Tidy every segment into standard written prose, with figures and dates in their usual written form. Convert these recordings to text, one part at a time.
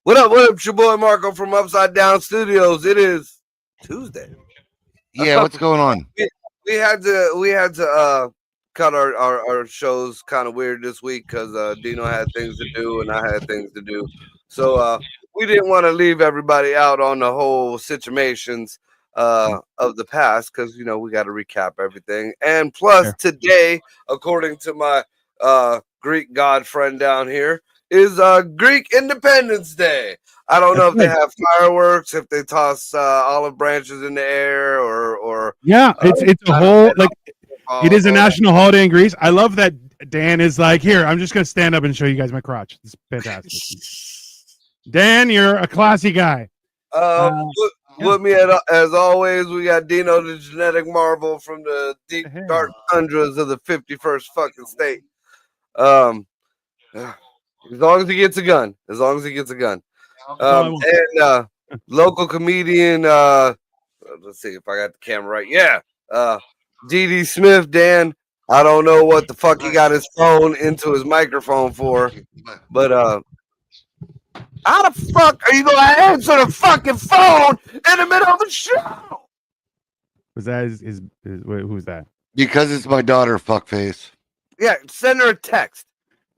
What up? What up? It's your boy Marco from Upside Down Studios. It is Tuesday. Yeah, what's going on? We had to cut our shows kind of weird this week because Dino had things to do and I had things to do. So we didn't want to leave everybody out on the whole situations of the past because we got to recap everything. And plus today, according to my Greek god friend down here, is Greek Independence Day. I don't know if they have fireworks, if they toss olive branches in the air, or it's a whole it is a national holiday in Greece. I love that Dan is like, here, I'm just gonna stand up and show you guys my crotch. It's fantastic. Dan, you're a classy guy. With me as always, we got Dino, the genetic marvel from the deep dark tundras of the 51st fucking state. As long as he gets a gun. And local comedian, let's see if I got the camera right. Yeah. D.D. Smith, Dan. I don't know what the fuck he got his phone into his microphone for, but how the fuck are you gonna answer the fucking phone in the middle of the show? Was that his who was that? Because it's my daughter, fuckface. Yeah, send her a text.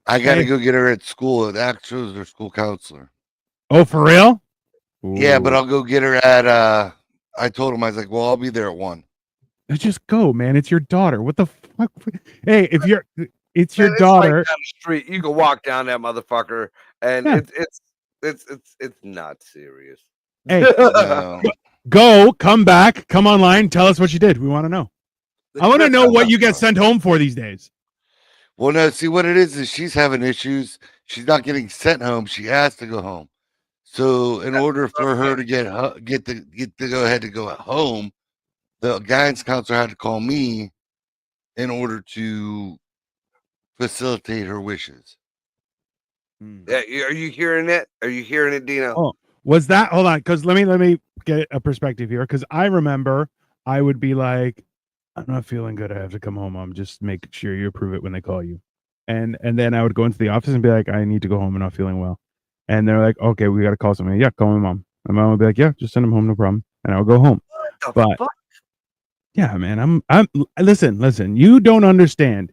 I gotta go get her at school. It actually is her school counselor. Oh, for real? Ooh. Yeah, but I'll go get her at I told him, I was like, well, I'll be there at 1. Just go, man. It's your daughter. What the fuck? Hey, it's your it's daughter. Like down the street. You can walk down that motherfucker, and it's not serious. Hey, go, come back, come online, tell us what you did. We want to know. I want to know what you get sent home for these days. Well, no, see what it is she's having issues. She's not getting sent home. She has to go home. So in order for her to get to go ahead to go at home, the guidance counselor had to call me in order to facilitate her wishes. Yeah, are you hearing it? Are you hearing it, Dino? Oh, was that? Hold on, because let me get a perspective here. Because I remember I would be like, I'm not feeling good. I have to come home. I'm just making sure you approve it when they call you. And then I would go into the office and be like, I need to go home. I'm not feeling well. And they're like, okay, we got to call somebody. Yeah, call my mom. My mom would be like, yeah, just send him home. No problem. And I'll go home. But yeah, man, I'm listen, you don't understand.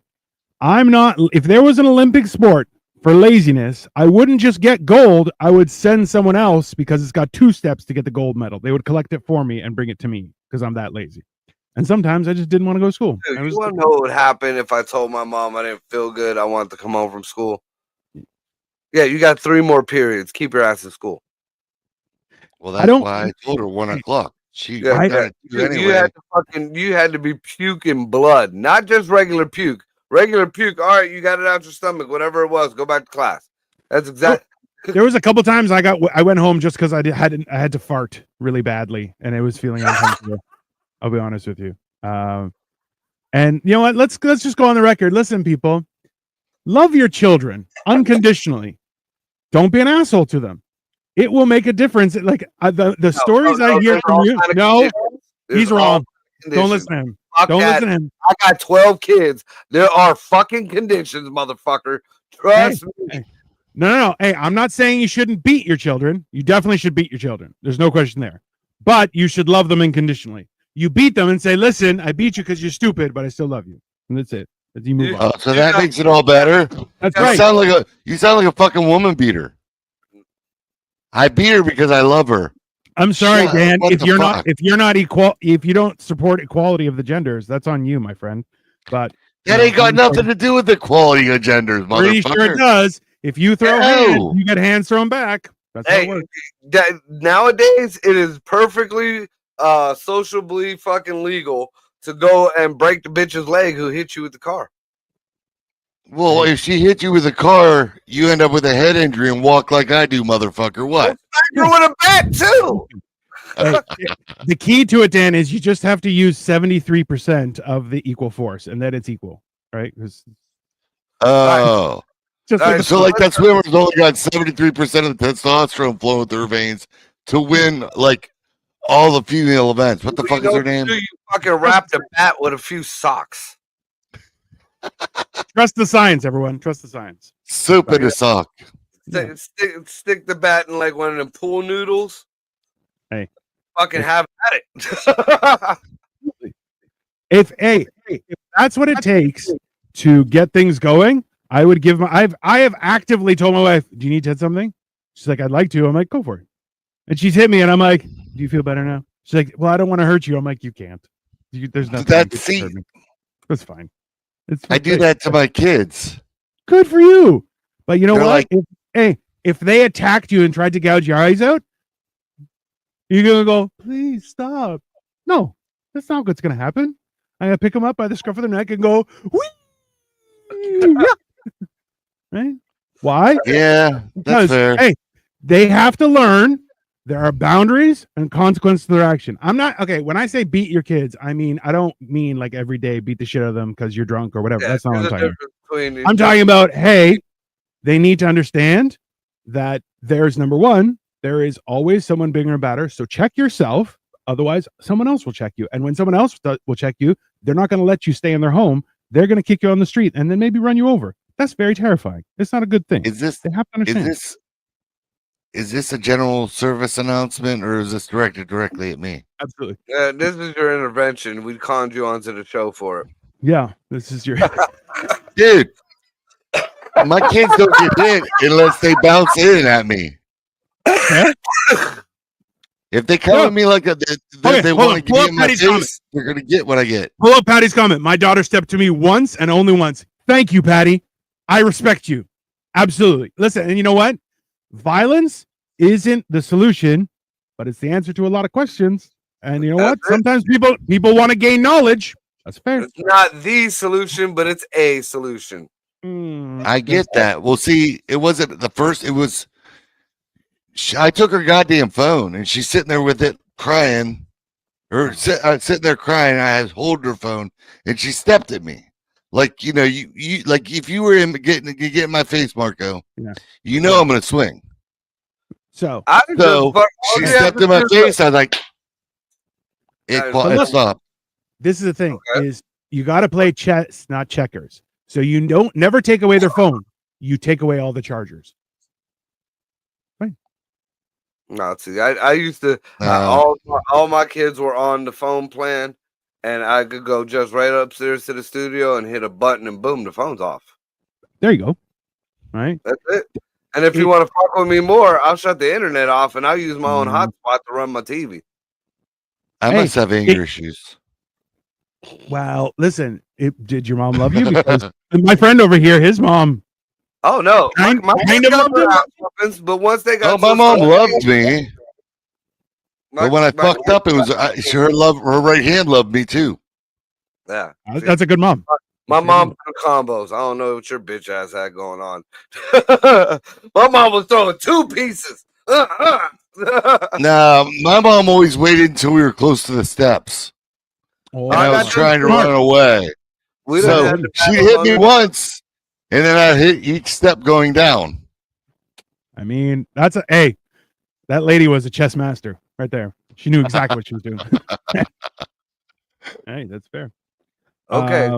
I'm not, if there was an Olympic sport for laziness, I wouldn't just get gold. I would send someone else because it's got 2 steps to get the gold medal. They would collect it for me and bring it to me because I'm that lazy. And sometimes I just didn't want to go to school. Dude, you want to know what would happen if I told my mom I didn't feel good? I wanted to come home from school. Yeah, you got 3 more periods. Keep your ass in school. Well, that's why I told her 1 o'clock. You had to be puking blood, not just regular puke. Regular puke. All right, you got it out your stomach. Whatever it was, go back to class. That's exactly. There was a couple times I went home just because I had to fart really badly and I was feeling uncomfortable. I'll be honest with you. And you know what? Let's just go on the record. Listen, people, love your children unconditionally. Don't be an asshole to them. It will make a difference. Like the stories I hear from you. No, he's wrong. Don't listen to him. Don't listen to him. I got 12 kids. There are fucking conditions, motherfucker. Trust me. No. Hey, I'm not saying you shouldn't beat your children. You definitely should beat your children. There's no question there. But you should love them unconditionally. You beat them and say, listen, I beat you because you're stupid, but I still love you. And that's it. As you move on. So that makes it all better. That's right. You sound like a fucking woman beater. I beat her because I love her. I'm sorry, Dan. If you don't support equality of the genders, that's on you, my friend. But that ain't got nothing to do with the equality of genders, motherfucker. Pretty sure it does. If you throw hands, you get hands thrown back. That's how it works. Nowadays, it is perfectly sociably fucking legal to go and break the bitch's leg who hit you with the car. Well, if she hit you with a car, you end up with a head injury and walk like I do, motherfucker. What? You're with a bat too. Hey, the key to it, Dan, is you just have to use 73% of the equal force, and then it's equal, right? Oh. Just All right, like So like that swimmer's only got 73% of the testosterone flowing through her veins to win like all the female events. What the fuck is her name? You fucking wrapped a bat with a few socks. trust the science, everyone. Trust the science. Soup in a sock. Stick the bat in like one of them pool noodles. Hey. Fucking have at it. If that's what it takes to get things going, I would give I have actively told my wife, "Do you need to hit something?" She's like, "I'd like to." I'm like, "Go for it." And she's hit me, and I'm like, "Do you feel better now?" She's like, "Well, I don't want to hurt you." I'm like, "You can't. There's nothing." That's fine. I do that to my kids. Good for you. But you know They're what? like- if they attacked you and tried to gouge your eyes out, you're gonna go, "Please stop." No, that's not what's gonna happen. I'm gonna pick them up by the scruff of their neck and go, "Whee!" Right? Why? Yeah, Because that's fair. hey, they have to learn there are boundaries and consequences to their action. I'm not okay. When I say beat your kids, I don't mean like every day beat the shit out of them because you're drunk or whatever. That's not what I'm talking about. I'm talking about, hey, they need to understand that there's number one, there is always someone bigger and badder. So check yourself. Otherwise, someone else will check you. And when someone else will check you, they're not going to let you stay in their home. They're going to kick you on the street and then maybe run you over. That's very terrifying. It's not a good thing. Is this They have to understand. Is this a general service announcement or is this directed directly at me? Absolutely. This is your intervention. We conned you onto the show for it. Yeah, this is your Dude, my kids don't get hit unless they bounce in at me. If they come at me like they want to get in my face, they're going to get what I get. Pull up Patty's comment. My daughter stepped to me once and only once. Thank you, Patty. I respect you. Absolutely. Listen, and you know what? Violence isn't the solution, but it's the answer to a lot of questions. And you know what? Sometimes people want to gain knowledge. That's fair. It's not the solution, but it's a solution. I get that. Well, see, it wasn't the first. It was. I took her goddamn phone, and she's sitting there with it, crying, or sitting there crying. I was holding her phone, and she stepped at me. Like, you know, you like if you were getting in my face, Marco, you know I'm gonna swing. So she stepped in my face. I was like, it stopped. This is the thing: is you got to play chess, not checkers. So you don't never take away their phone. You take away all the chargers. Right? No, see, I used to all my kids were on the phone plan. And I could go just right upstairs to the studio and hit a button and boom, the phone's off. There you go. Right. That's it. And if you want to fuck with me more, I'll shut the internet off and I'll use my own hotspot to run my TV. I must have anger issues. Well, listen, did your mom love you? Because my friend over here, his mom. Oh no, my kind of loved him. But once they got, my mom loved me. But when I fucked up, it was her right hand loved me too. Yeah, that's a good mom. My mom combos. I don't know what your bitch ass had going on. My mom was throwing two pieces. No, my mom always waited until we were close to the steps. And I was trying to run away. So she hit me once, and then I hit each step going down. I mean, that lady was a chess master. Right there. She knew exactly what she was doing. Hey, that's fair. Okay.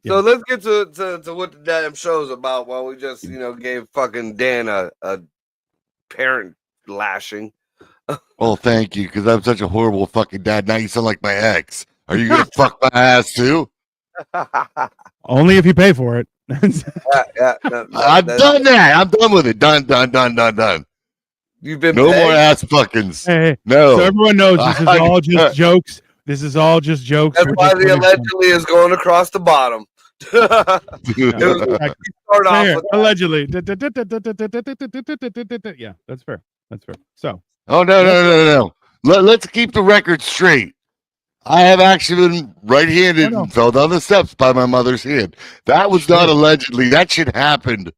So let's get to what the damn show's about while we just, gave fucking Dan a parent lashing. Well, thank you, because I'm such a horrible fucking dad. Now you sound like my ex. Are you going to fuck my ass too? Only if you pay for it. I've done that. I'm done with it. Done. You've been no more ass fuckings. Hey, no. So everyone knows this is all just jokes. This is all just jokes. That's why the allegedly is going across the bottom. Allegedly. Yeah, that's fair. That's fair. So. Oh no. Let's keep the record straight. I have actually been right-handed Oh, no. and fell down the steps by my mother's hand. That was not allegedly. That shit happened.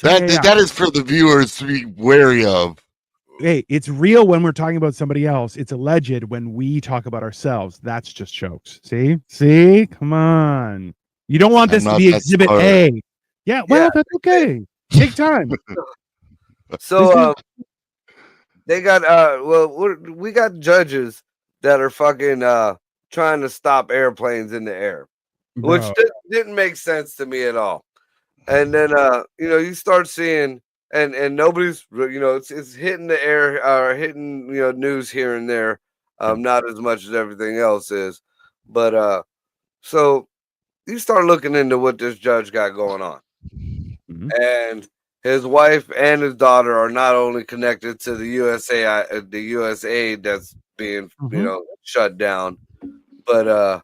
Yeah. That is for the viewers to be wary of. Hey, it's real when we're talking about somebody else. It's alleged when we talk about ourselves. That's just jokes. See, come on. You don't want I'm this to not be that Exhibit smart. A. Yeah, well, Yeah. that's okay. Take time. So This they got we got judges that are fucking trying to stop airplanes in the air, which bro. didn't make sense to me at all. And then you start seeing and nobody's it's hitting the air or hitting news here and there, not as much as everything else is, but so you start looking into what this judge got going on, Mhm. and his wife and his daughter are not only connected to the the USA that's being Mhm. shut down, but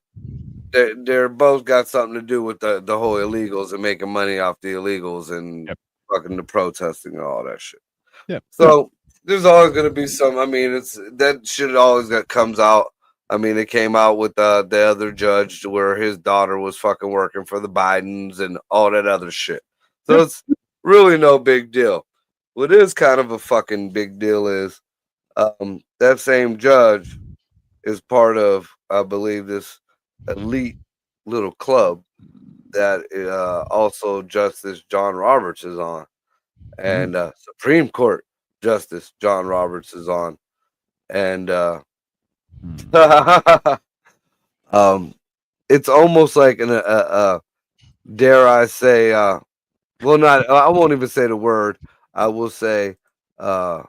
they're both got something to do with the whole illegals and making money off the illegals and Yep. fucking the protesting and all that shit. Yep. So there's always gonna be some. I mean, it's that shit always that comes out. I mean, it came out with the other judge where his daughter was fucking working for the Bidens and all that other shit. So Yep. it's really no big deal. What is kind of a fucking big deal is that same judge is part of, I believe, this elite little club that also Justice John Roberts is on, and Supreme Court Justice John Roberts is on, and um, it's almost like dare I say, well, not I won't even say the word. I will say a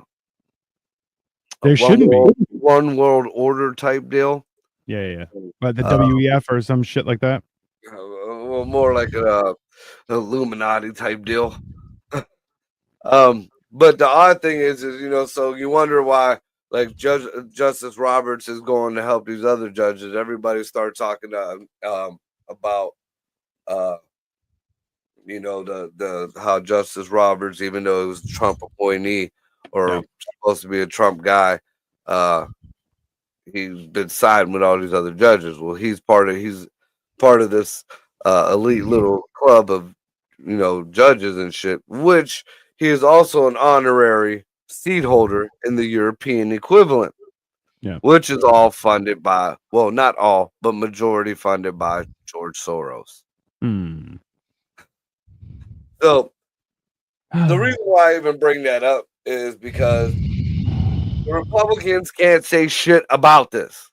There shouldn't be. one world order type deal. Yeah. But the Uh, WEF or some shit like that. well, more like an Illuminati type deal. But the odd thing is so you wonder why, like Justice Roberts is going to help these other judges. Everybody start talking about uh, the how Justice Roberts, even though he was a Trump appointee Yeah. or supposed to be a Trump guy, uh, he's been siding with all these other judges. Well, he's part of this elite little club of judges and shit, which he is also an honorary seat holder in the European equivalent, Yeah. which is all funded by, well, not all, but majority funded by George Soros. Hmm. So the reason why I even bring that up is because the Republicans can't say shit about this.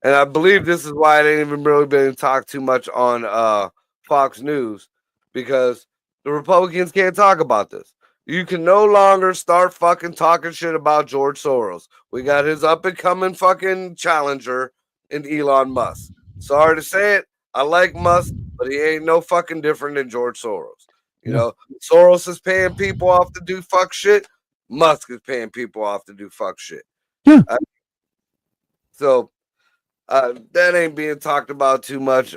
And I believe this is why it ain't even really been talked too much on Fox News, because the Republicans can't talk about this. You can no longer start fucking talking shit about George Soros. We got his up and coming fucking challenger in Elon Musk. Sorry to say it, I like Musk, but he ain't no fucking different than George Soros. Yeah. Soros is paying people off to do fuck shit. Musk is paying people off to do fuck shit. Yeah. So that ain't being talked about too much.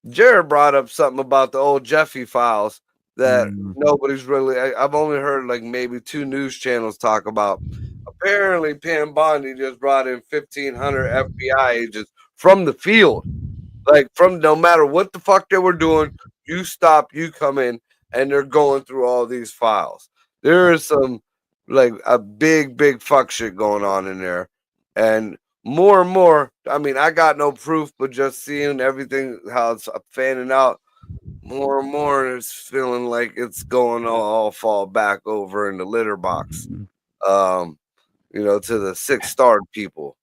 Jared brought up something about the old Jeffy files that nobody's really. I've only heard like maybe 2 news channels talk about. Apparently, Pam Bondi just brought in 1,500 FBI agents from the field, like from no matter what the fuck they were doing. You stop, you come in, and they're going through all these files. There is some like a big fuck shit going on in there, and more and more. I mean, I got no proof, but just seeing everything how it's fanning out, more and more, it's feeling like it's going to all fall back over in the litter box. To the 6-starred people.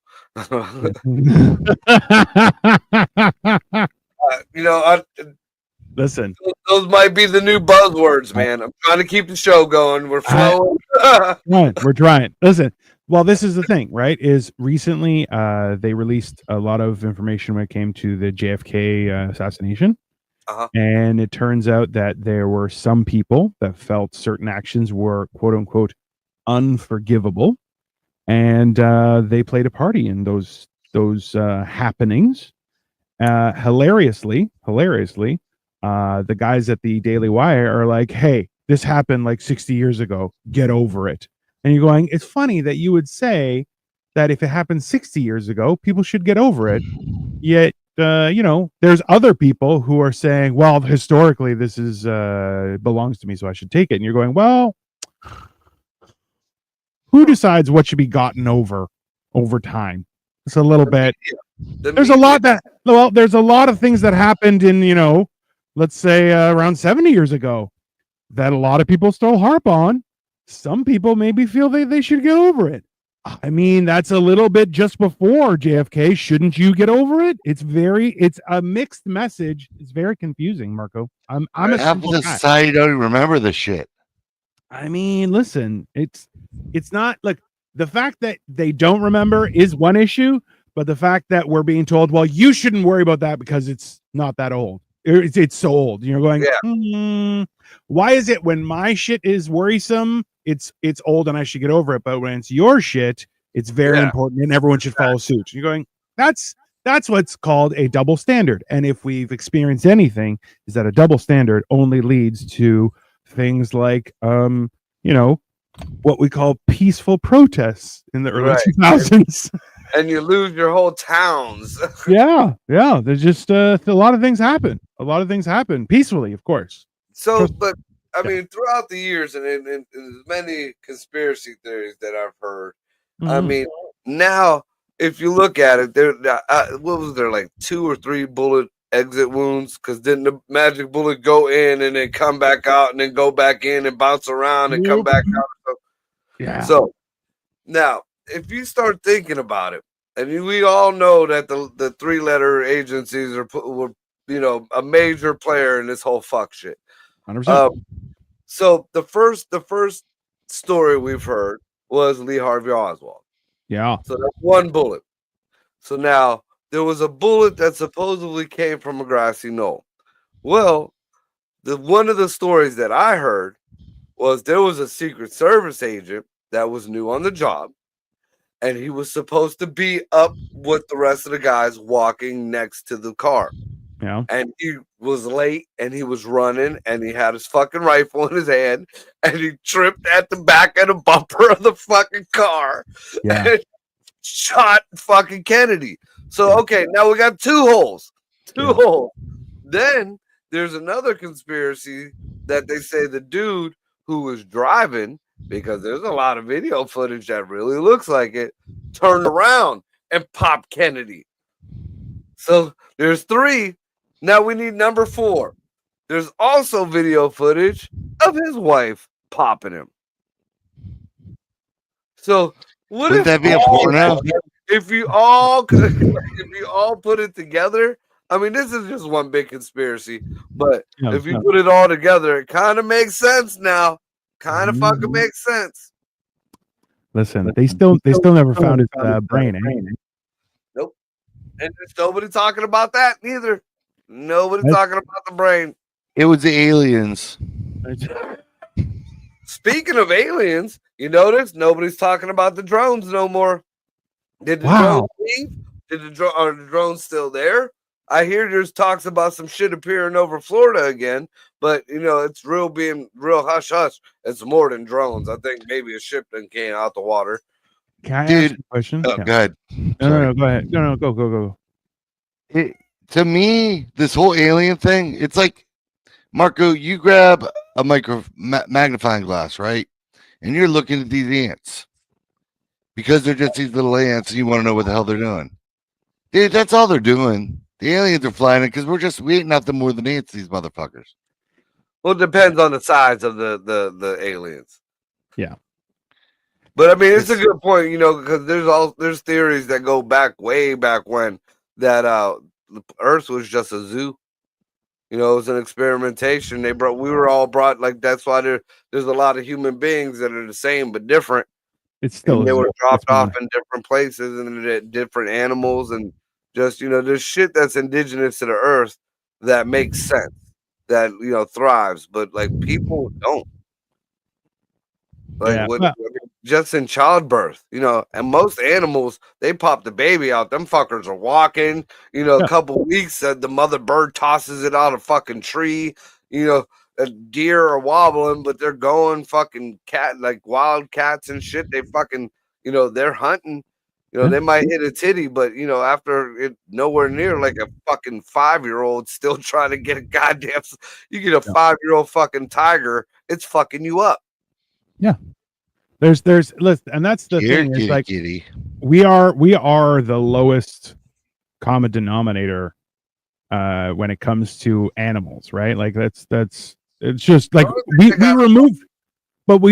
I, Listen, those might be the new buzzwords, man. I'm trying to keep the show going. We're flowing. we're trying. Listen, well, this is the thing, right? Is recently they released a lot of information when it came to the JFK assassination. And it turns out that there were some people that felt certain actions were quote unquote unforgivable, and they played a party in those happenings. Hilariously, the guys at the Daily Wire are like, "Hey, this happened like 60 years ago. Get over it." And you're going, "It's funny that you would say that if it happened 60 years ago, people should get over it. Yet, there's other people who are saying, well, historically, this is belongs to me, so I should take it. And you're going, well, who decides what should be gotten over time? It's a little bit. There's a lot there's a lot of things that happened in, let's say around 70 years ago that a lot of people still harp on. Some people maybe feel they should get over it. I mean, that's a little bit just before JFK. Shouldn't you get over it? It's a mixed message. It's very confusing, Marco. I'm a half of the society don't even remember the shit. I mean, listen, it's not like the fact that they don't remember is one issue, but the fact that we're being told, well, you shouldn't worry about that because it's not that old. It's so old. You're going, why is it when my shit is worrisome, it's old and I should get over it, but when it's your shit, it's very important and everyone should follow suit. You're going, that's what's called a double standard. And if we've experienced anything, is that a double standard only leads to things like what we call peaceful protests in the early 2000s. And you lose your whole towns. yeah. There's just a lot of things happen. A lot of things happen peacefully, of course. So, but I mean, throughout the years, and in as many conspiracy theories that I've heard, I mean, now if you look at it, there, what was there, like 2 or 3 bullet exit wounds? Because didn't the magic bullet go in and then come back out and then go back in and bounce around and come back out? Yeah. So now, if you start thinking about it, and we all know that the 3-letter agencies were a major player in this whole fuck shit. 100%. So the first story we've heard was Lee Harvey Oswald. Yeah. So that's 1 bullet. So now there was a bullet that supposedly came from a grassy knoll. Well, one of the stories that I heard was there was a Secret Service agent that was new on the job, and he was supposed to be up with the rest of the guys walking next to the car. Yeah. And he was late and he was running and he had his fucking rifle in his hand and he tripped at the back of the bumper of the fucking car and shot fucking Kennedy. So, okay, now we got 2 holes. 2 holes. Then there's another conspiracy that they say the dude who was driving, because there's a lot of video footage that really looks like it, turned around and popped Kennedy. So there's 3. Now we need number 4. There's also video footage of his wife popping him. So wouldn't that be a porno? If you all put it together, I mean, this is just one big conspiracy, but if you put it all together, it kind of makes sense now. Kind of fucking makes sense. Listen, they still never found his brain. Nope. And there's nobody talking about that neither. Nobody talking about the brain. It was the aliens. Speaking of aliens, you notice nobody's talking about the drones no more. Did the drones leave? Are the drones still there? I hear there's talks about some shit appearing over Florida again, but it's being real hush hush. It's more than drones. I think maybe a ship that came out the water. Can I ask a question? Go ahead. No, go ahead. No, go. To me, this whole alien thing, it's like, Marco, you grab a magnifying glass, right? And you're looking at these ants because they're just these little ants and you want to know what the hell they're doing. Dude, that's all they're doing. The aliens are flying it because we ain't nothing more than ants, these motherfuckers. Well, it depends on the size of the aliens. Yeah. But I mean, it's a good point, because there's theories that go way back when that the Earth was just a zoo. It was an experimentation. We were all brought, like, that's why there's a lot of human beings that are the same but different. It's still they were dropped off in different places and different animals and just there's shit that's indigenous to the earth that makes sense, that thrives, but like people don't. Like just in childbirth, and most animals, they pop the baby out. Them fuckers are walking, a couple weeks. The mother bird tosses it out a fucking tree. A deer are wobbling, but they're going fucking like wild cats and shit. They fucking, they're hunting. They might hit a titty, but after it, nowhere near like a fucking 5-year-old still trying to get a goddamn. You get a 5-year-old fucking tiger, it's fucking you up. Yeah. There's listen, and that's the thing. It's like kitty. we are the lowest common denominator when it comes to animals, right? Like that's it's just like we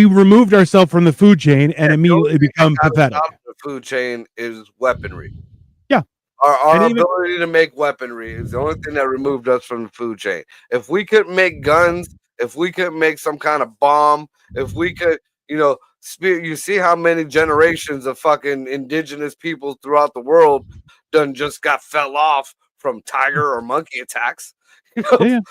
removed ourselves from the food chain and immediately become pathetic. The food chain is weaponry. Yeah. Our ability to make weaponry is the only thing that removed us from the food chain. If we couldn't make guns, if we couldn't make some kind of bomb, if we could, you see how many generations of fucking indigenous people throughout the world just fell off from tiger or monkey attacks. Yeah.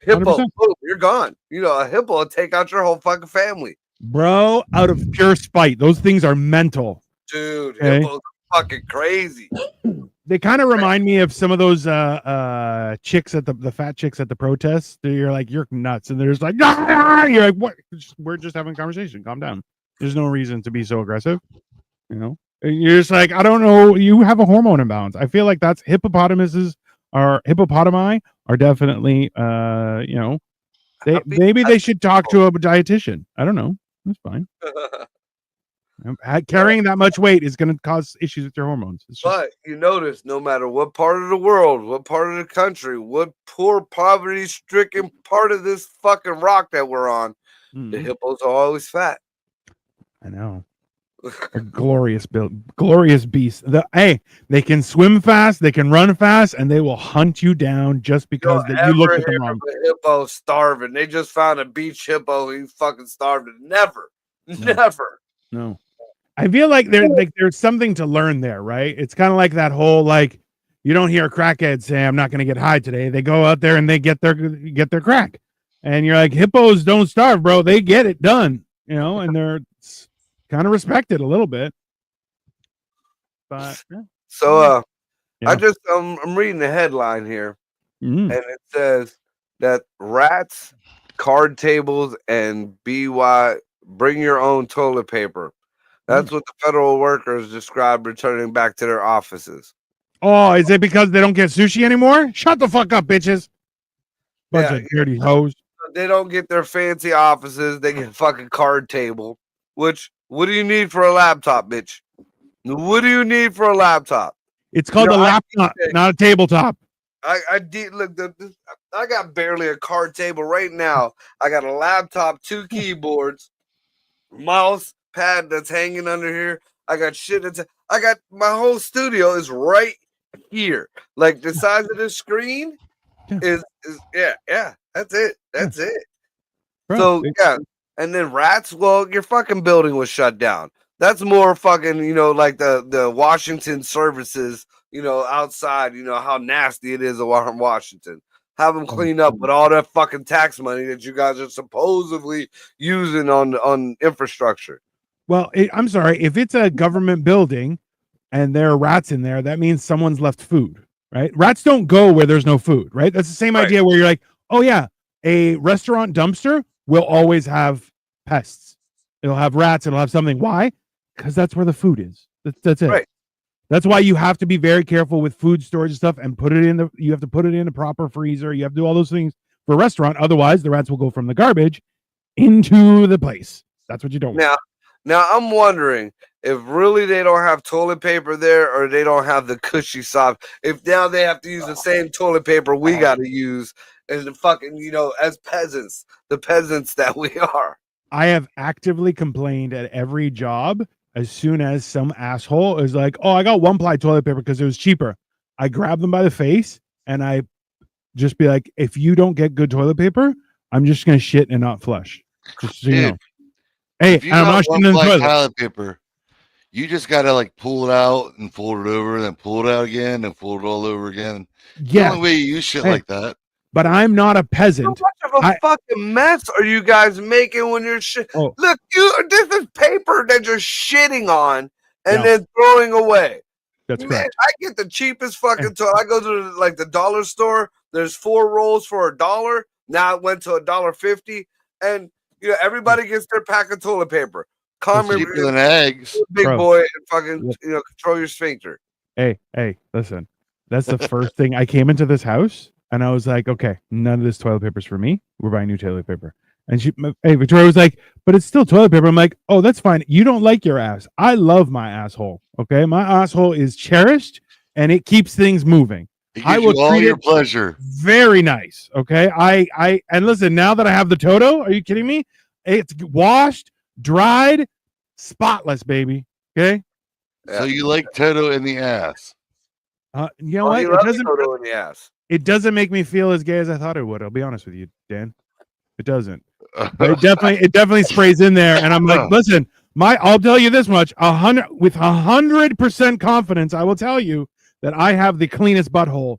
Hippo, boom, you're gone. A hippo will take out your whole fucking family. Bro, out of pure spite. Those things are mental. Dude, hippos are fucking crazy. They kind of remind me of some of those chicks at the fat chicks at the protests. You're like, you're nuts. And they're just like, ah! You're like, what? We're just having a conversation. Calm down. There's no reason to be so aggressive. You're just like, I don't know. You have a hormone imbalance. I feel like that's hippopotami are definitely, maybe they should talk to a dietitian. I don't know. That's fine. Carrying that much weight is going to cause issues with your hormones. But you notice, no matter what part of the world, what part of the country, what poor poverty-stricken part of this fucking rock that we're on, the hippos are always fat. I know. A glorious beast. They can swim fast, they can run fast, and they will hunt you down just because you look at them wrong. Hippo starving. They just found a beach hippo. He fucking starved. Never. No. I feel like there's something to learn there, right? It's kind of like that whole you don't hear a crackhead say, "I'm not going to get high today." They go out there and they get their crack, and you're like, hippos don't starve, bro. They get it done, and they're kind of respected a little bit. But so I'm reading the headline here, and it says that rats, card tables, and bring your own toilet paper. That's what the federal workers described returning back to their offices. Oh, is it because they don't get sushi anymore? Shut the fuck up, bitches. Bunch of dirty hoes. They don't get their fancy offices. They get a fucking card table. What do you need for a laptop, bitch? What do you need for a laptop? It's called a laptop, not a tabletop. I got barely a card table right now. I got a laptop, 2 keyboards, mouse pad that's hanging under here. I got shit. I got my whole studio is right here. Like the size of this screen is That's it. Bro, so and then rats. Well, your fucking building was shut down. That's more fucking like the Washington services. Outside. How nasty it is in Washington. Have them clean up with all that fucking tax money that you guys are supposedly using on infrastructure. Well, I'm sorry. If it's a government building and there are rats in there, that means someone's left food, right? Rats don't go where there's no food, right? That's the same idea where you're like, oh yeah, a restaurant dumpster will always have pests. It'll have rats. It'll have something. Why? Because that's where the food is. That's it. Right. That's why you have to be very careful with food storage and stuff and you have to put it in a proper freezer. You have to do all those things for a restaurant. Otherwise, the rats will go from the garbage into the place. That's what you don't want. Now, I'm wondering if really they don't have toilet paper there or they don't have the cushy soft. If now they have to use the same toilet paper we got to use as the fucking, as peasants, the peasants that we are. I have actively complained at every job as soon as some asshole is like, oh, I got 1-ply toilet paper because it was cheaper. I grab them by the face and I just be like, if you don't get good toilet paper, I'm just going to shit and not flush. Just so you know. Hey, I'm not shitting in the toilet paper. You just gotta pull it out and fold it over, then pull it out again and fold it all over again. Yeah, the only way you use shit like that. But I'm not a peasant. How much of a fucking mess are you guys making when you're shit? Oh. Look, this is paper that you're shitting on and then throwing away. That's correct. I get the cheapest fucking toilet. I go to the dollar store. There's 4 rolls for $1. Now it went to $1.50, and everybody gets their pack of toilet paper. Calm your Cheaper than eggs. big Bro. boy and fucking control your sphincter. Hey, listen. That's the first thing. I came into this house and I was like, okay, none of this toilet paper's for me. We're buying new toilet paper. And Victoria was like, but it's still toilet paper. I'm like, oh, that's fine. You don't like your ass. I love my asshole. Okay. My asshole is cherished and it keeps things moving. It I gives will you all treat your it pleasure. very nice. Okay. And listen, now that I have the Toto, are you kidding me? It's washed, dried, spotless, baby. Okay. So you like Toto in the ass. You know Oh, what? you It love doesn't. Toto in the ass. It doesn't make me feel as gay as I thought it would. I'll be honest with you, Dan. It doesn't. But it definitely sprays in there, and I'm like, listen, I'll tell you this much: 100% confidence, I will tell you that I have the cleanest butthole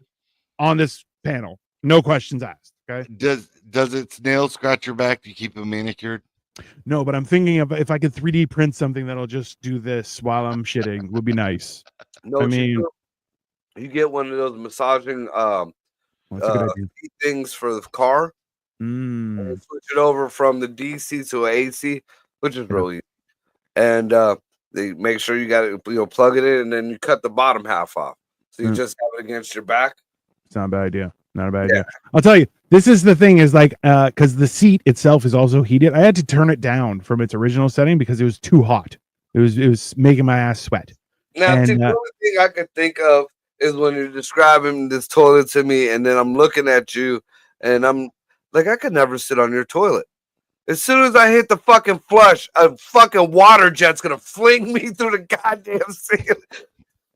on this panel. No questions asked. Okay. Does its nails scratch your back to keep it manicured? No, but I'm thinking of if I could 3D print something that'll just do this while I'm shitting would be nice. No, I mean, you get one of those massaging that's a good idea. things for the car. Mm. Switch it over from the DC to AC, which is really easy. And they make sure you got it, plug it in, and then you cut the bottom half off. So you just have it against your back. It's not a bad idea. Not a bad idea. I'll tell you, this is the thing is like, because the seat itself is also heated. I had to turn it down from its original setting because it was too hot. It was making my ass sweat. Now, And, the only thing I could think of is when you're describing this toilet to me, and then I'm looking at you, and I'm like, I could never sit on your toilet. As soon as I hit the fucking flush, a fucking water jet's gonna fling me through the goddamn ceiling.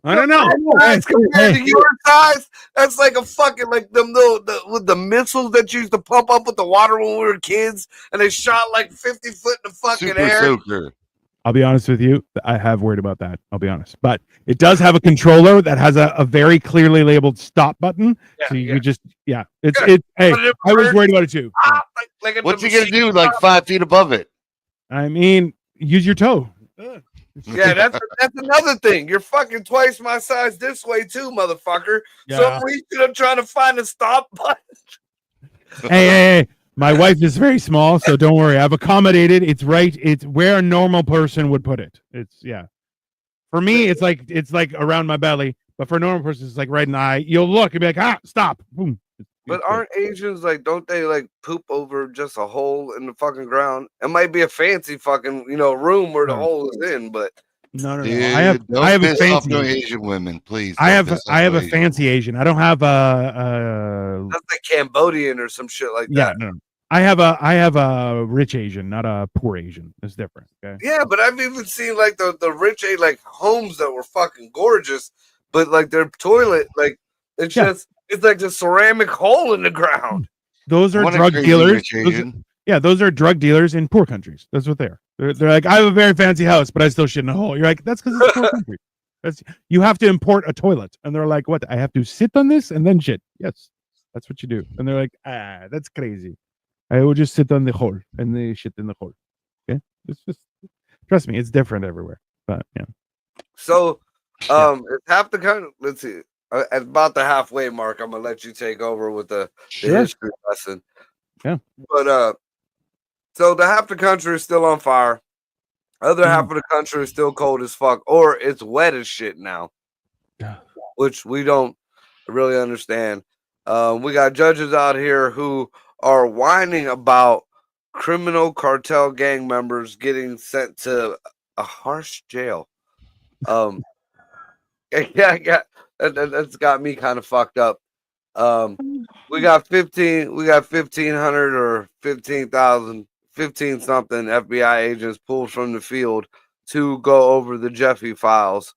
I don't know. Size compared to your size, that's like a fucking like them little with the missiles that you used to pump up with the water when we were kids, and they shot like 50 foot in the fucking Super air. soaker. I'll be honest with you. I have worried about that. I'll be honest, but it does have a controller that has a very clearly labeled stop button. So you just it's Hey, I was worried about it too. What's he gonna do? Like 5 feet above it? I mean, use your toe. Yeah, that's another thing. You're fucking twice my size this way too, motherfucker. Yeah. So I'm reaching up trying to find a stop button. Hey. My wife is very small, so don't worry. I've accommodated. It's right. It's where a normal person would put it. It's For me, it's like around my belly, but for a normal person, it's like right in the eye. You'll look and be like, stop. Boom. But aren't Asians like, don't they like poop over just a hole in the fucking ground? It might be a fancy fucking, room where the hole is in, but no. Dude, I have a fancy no Asian women, please. I have a fancy Asian. I don't have a that's like Cambodian or some shit like that. No. I have a rich Asian, not a poor Asian. It's different. Okay. Yeah, but I've even seen like the rich like homes that were fucking gorgeous, but like their toilet, like it's like a ceramic hole in the ground. Those are drug dealers. Those are drug dealers in poor countries. That's what they are. They're like, I have a very fancy house, but I still shit in a hole. You're like, that's because it's poor country. You have to import a toilet, and they're like, what? I have to sit on this and then shit. Yes, that's what you do. And they're like, that's crazy. I will just sit on the hole and they shit in the hole. Okay, it's just trust me, it's different everywhere. But yeah. So, it's half the country. Let's see. At about the halfway mark, I'm gonna let you take over with the history lesson. Yeah. But so the half the country is still on fire. Other half of the country is still cold as fuck, or it's wet as shit now, which we don't really understand. We got judges out here who are whining about criminal cartel gang members getting sent to a harsh jail. That's got me kind of fucked up. We got 1,500 or 15,000, 15 something FBI agents pulled from the field to go over the Jeffy files.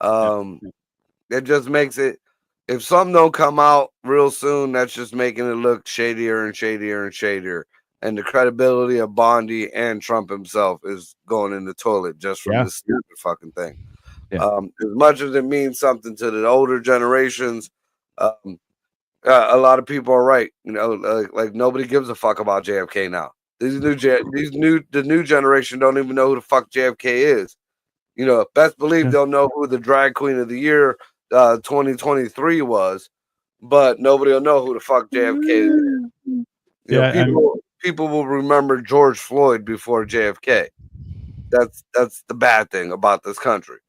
It just makes it, if something don't come out real soon, that's just making it look shadier and shadier and shadier. And the credibility of Bondi and Trump himself is going in the toilet just from this stupid fucking thing. As much as it means something to the older generations, a lot of people are right. Like nobody gives a fuck about JFK now. The new generation don't even know who the fuck JFK is. Best believe they'll know who the drag queen of the year 2023 was, but nobody will know who the fuck JFK is. People will remember George Floyd before JFK. That's the bad thing about this country.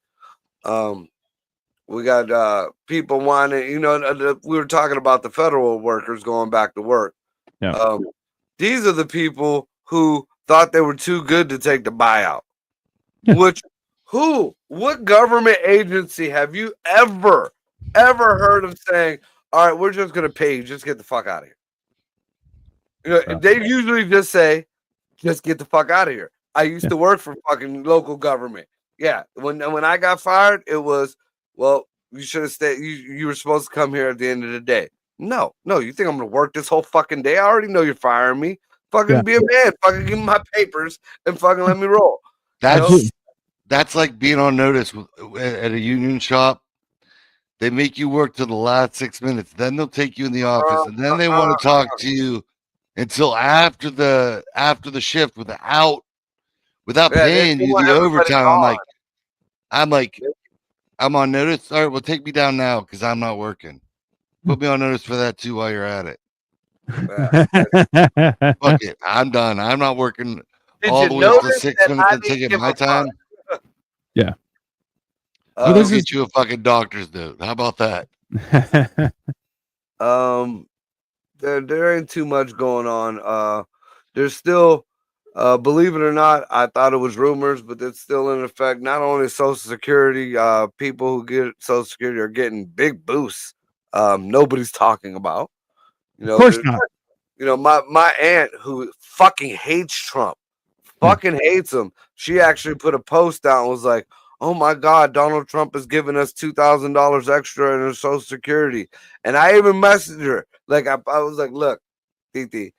We got people wanting, we were talking about the federal workers going back to work. Yeah. These are the people who thought they were too good to take the buyout. Yeah. What government agency have you ever heard of saying, all right, we're just going to pay you, just get the fuck out of here? They usually just say, just get the fuck out of here. I used to work for fucking local government. Yeah. When I got fired, it was, well, you should have stayed. You were supposed to come here at the end of the day. No, you think I'm going to work this whole fucking day? I already know you're firing me. Fucking be a man. Fucking give me my papers and fucking let me roll. That's like being on notice at a union shop. They make you work to the last 6 minutes. Then they'll take you in the office, and then they want to talk to you until after the shift without paying you the overtime. I'm like, I'm on notice. All right, well, take me down now because I'm not working. Put me on notice for that too while you're at it. Fuck it, I'm done. I'm not working all the way till 6 minutes and taking my time. Yeah. I'll get you a fucking doctor's note. How about that? There ain't too much going on. There's still, believe it or not, I thought it was rumors, but it's still in effect. Not only Social Security, people who get Social Security are getting big boosts. Nobody's talking about. Of course not. My aunt who fucking hates Trump, fucking hates him. She actually put a post out and was like, oh my God, Donald Trump is giving us $2,000 extra in her Social Security. And I even messaged her. Like, I was like, look, Titi,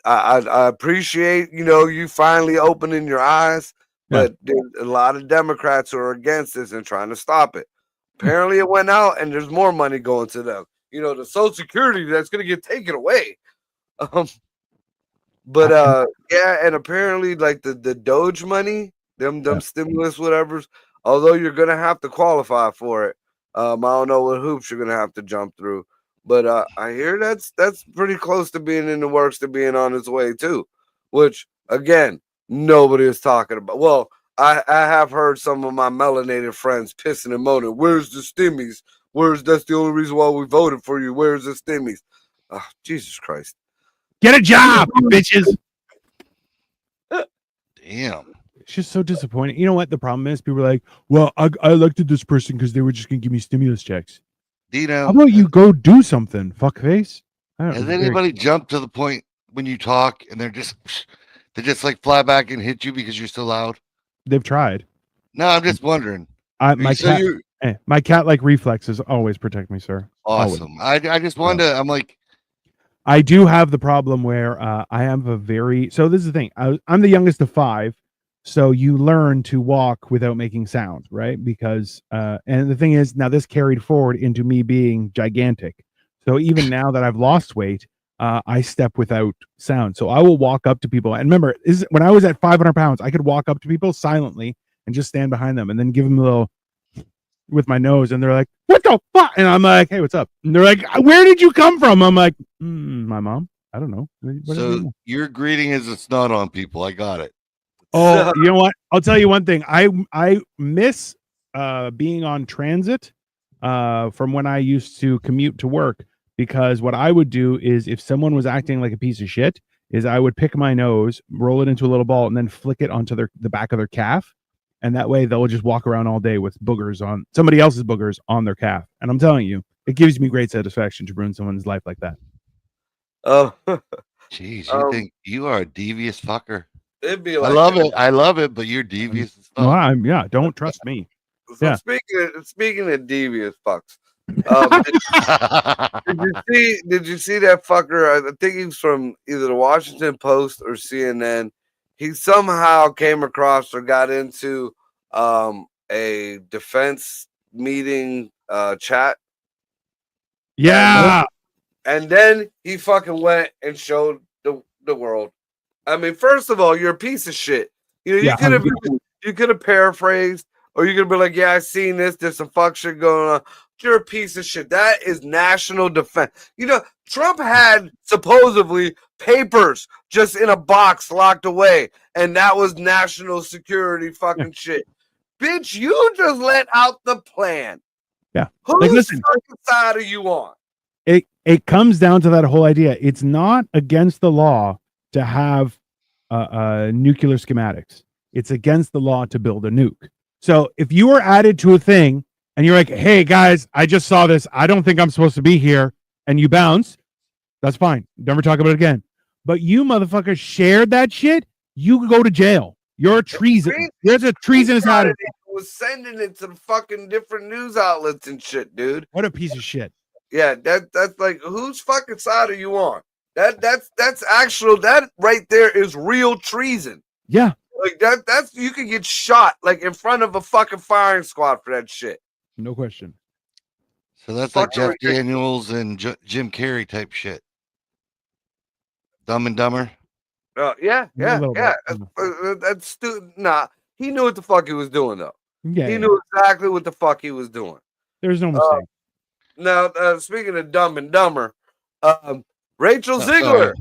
I appreciate, you finally opening your eyes, but there's a lot of Democrats who are against this and trying to stop it. Apparently it went out and there's more money going to them. The Social Security that's going to get taken away. Yeah, and apparently like the Doge money, them stimulus whatevers, although you're gonna have to qualify for it. I don't know what hoops you're gonna have to jump through, but I hear that's pretty close to being in the works, to being on its way too, which again nobody is talking about. Well, I have heard some of my melanated friends pissing and moaning, where's the stimmies? That's the only reason why we voted for you. Where's the stimmies? Oh, Jesus Christ. Get a job, you bitches. Damn. It's just so disappointing. You know what the problem is? People are like, well, I elected this person because they were just going to give me stimulus checks. Dino, how about you go do something, fuckface? Has anybody jumped to the point when you talk and they just like fly back and hit you because you're so loud? They've tried. No, I'm just wondering. My cat like reflexes always protect me, sir. Awesome. I just wanted to, I'm like, I do have the problem where I have so this is the thing. I'm the youngest of 5. So you learn to walk without making sound, right? Because, and the thing is, now this carried forward into me being gigantic. So even now that I've lost weight, I step without sound. So I will walk up to people. And remember, when I was at 500 pounds, I could walk up to people silently and just stand behind them and then give them a little with my nose. And they're like, what the fuck? And I'm like, hey, what's up? And they're like, where did you come from? I'm like, my mom. I don't know. So your greeting is a snot on people. I got it. Oh, you know what? I'll tell you one thing. I miss being on transit from when I used to commute to work, because what I would do is if someone was acting like a piece of shit, is I would pick my nose, roll it into a little ball, and then flick it onto the back of their calf. And that way they'll just walk around all day with boogers on somebody else's boogers on their calf. And I'm telling you, it gives me great satisfaction to ruin someone's life like that. Oh, jeez, you think you are a devious fucker. It'd be like I love it, but you're devious as fuck. Well, don't trust me. So speaking of devious fucks, did you see that fucker? I think he's from either the Washington Post or CNN. He somehow came across or got into a defense meeting chat. Yeah. And then he fucking went and showed the world. I mean, first of all, you're a piece of shit. You could have paraphrased or you're gonna be like, yeah, I seen this. There's some fuck shit going on. You're a piece of shit. That is national defense. You know, Trump had supposedly papers just in a box locked away, and that was national security fucking shit. Bitch, you just let out the plan. Yeah. Whose fucking side are you on? It comes down to that whole idea. It's not against the law to have nuclear schematics. It's against the law to build a nuke. So if you were added to a thing and you're like, hey guys, I just saw this. I don't think I'm supposed to be here. And you bounce, that's fine. Never talk about it again. But you motherfuckers shared that shit. You could go to jail. You're a treason. There's a treasonous attitude. Was sending it to the fucking different news outlets and shit, dude. What a piece of shit. Yeah, that's like, whose fucking side are you on? That's actual. That right there is real treason. Yeah, like that's you can get shot like in front of a fucking firing squad for that shit. No question. So that's like Jeff Daniels and Jim Carrey type shit. Dumb and Dumber. Yeah. That's stupid. Nah, he knew what the fuck he was doing though. Yeah, he knew exactly what the fuck he was doing. There's no mistake. Now, speaking of Dumb and Dumber, Rachel Ziegler.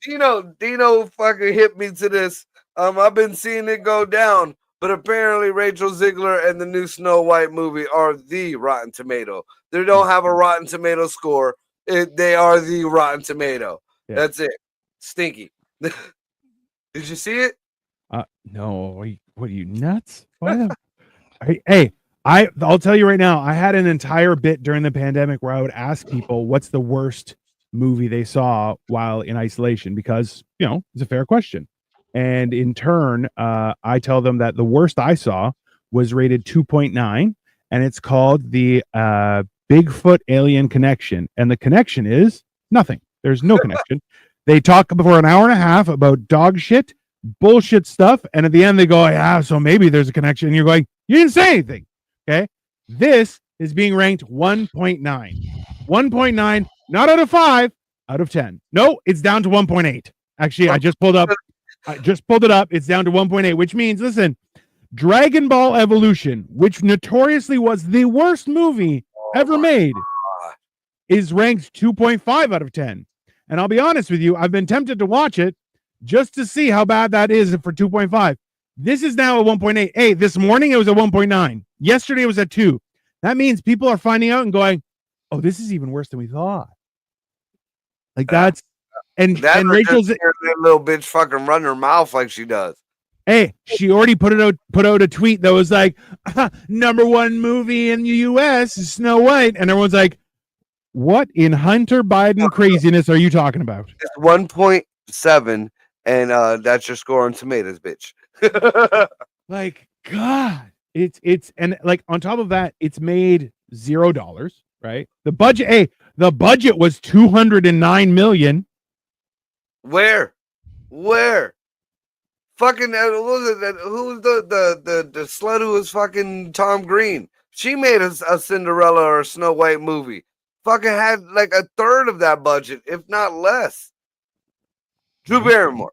Dino fucking hit me to this. I've been seeing it go down, but apparently Rachel Ziegler and the new Snow White movie are the Rotten Tomato. They don't have a Rotten Tomato score. They are the Rotten Tomato. Yeah. That's it. Stinky. Did you see it? No. What are you nuts? Hey, I'll tell you right now, I had an entire bit during the pandemic where I would ask people what's the worst movie they saw while in isolation, because, it's a fair question. And in turn, I tell them that the worst I saw was rated 2.9, and it's called the Bigfoot Alien Connection. And the connection is nothing. There's no connection. They talk for an hour and a half about dog shit, bullshit stuff, and at the end they go, yeah, so maybe there's a connection. And you're going, you didn't say anything. Okay, this is being ranked 1.9. 1.9, not out of 5, out of 10. No, it's down to 1.8. Actually, I just pulled it up. It's down to 1.8, which means, listen, Dragon Ball Evolution, which notoriously was the worst movie ever made, is ranked 2.5 out of 10. And I'll be honest with you, I've been tempted to watch it just to see how bad that is for 2.5. This is now a 1.8. Hey, this morning it was a 1.9. Yesterday it was at 2. That means people are finding out and going, oh, this is even worse than we thought. Like that's and Rachel's that little bitch fucking run her mouth like she does. Hey, she already put out a tweet that was like, number 1 movie in the US is Snow White, and everyone's like, what in Hunter Biden craziness are you talking about? It's 1.7, and that's your score on Tomatoes, bitch. Like, God, it's and like on top of that, it's made $0, right? The budget was $209 million. Where? Fucking what was it? Who was the slut who was fucking Tom Green? She made a Cinderella or a Snow White movie. Fucking had like a third of that budget, if not less. Drew Barrymore.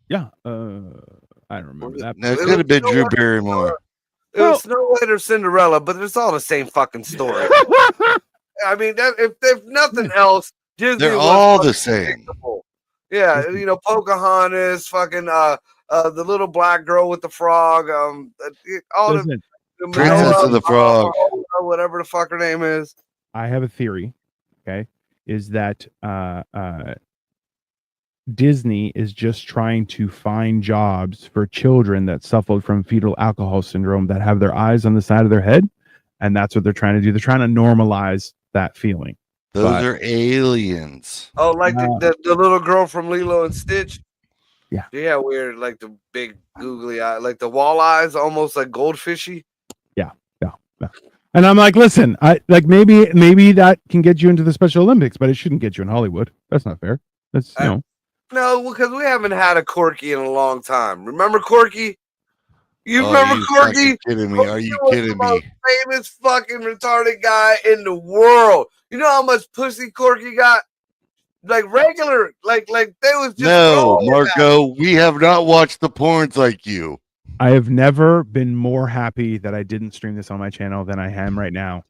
Yeah, I don't remember that. No, it could have been Drew Barrymore. It was Snow White or Cinderella, but it's all the same fucking story. I mean, if nothing else, Disney they're all the same. Yeah, Pocahontas, fucking the little black girl with the frog, all the Princess of the Frog, whatever the fuck her name is. I have a theory. Okay, is that Disney is just trying to find jobs for children that suffered from fetal alcohol syndrome that have their eyes on the side of their head, and that's what they're trying to do. They're trying to normalize that feeling. Those are aliens. Oh, like the little girl from Lilo and Stitch. Yeah, weird, like the big googly eye, like the wall eyes, almost like goldfishy. Yeah. And I'm like, listen, maybe that can get you into the Special Olympics, but it shouldn't get you in Hollywood. That's not fair. That's No, because we haven't had a Corky in a long time. Remember Corky? You remember Corky? Kidding me? Are you kidding me? Famous fucking retarded guy in the world. You know how much pussy Corky got? Like regular, like they was just no, Marco. We have not watched the porns like you. I have never been more happy that I didn't stream this on my channel than I am right now.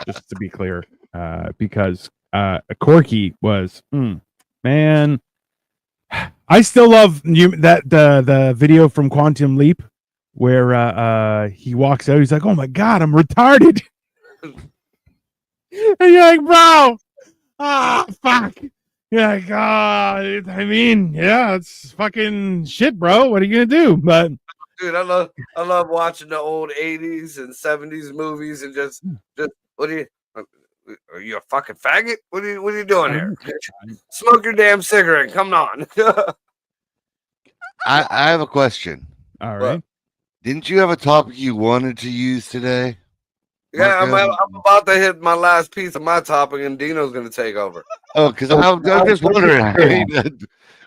Just to be clear, because Corky was, man. I still love the video from Quantum Leap where he walks out. He's like, "Oh my god, I'm retarded," and you're like, "Bro, fuck." You're like, I mean, yeah, it's fucking shit, bro. What are you gonna do? But dude, I love watching the old 80s and 70s movies and just what do you? Are you a fucking faggot? What are you doing here? Smoke your damn cigarette. Come on. I have a question. all right. Didn't you have a topic you wanted to use today? Yeah, I'm about to hit my last piece of my topic, and Dino's going to take over. Oh, because I'm just wondering.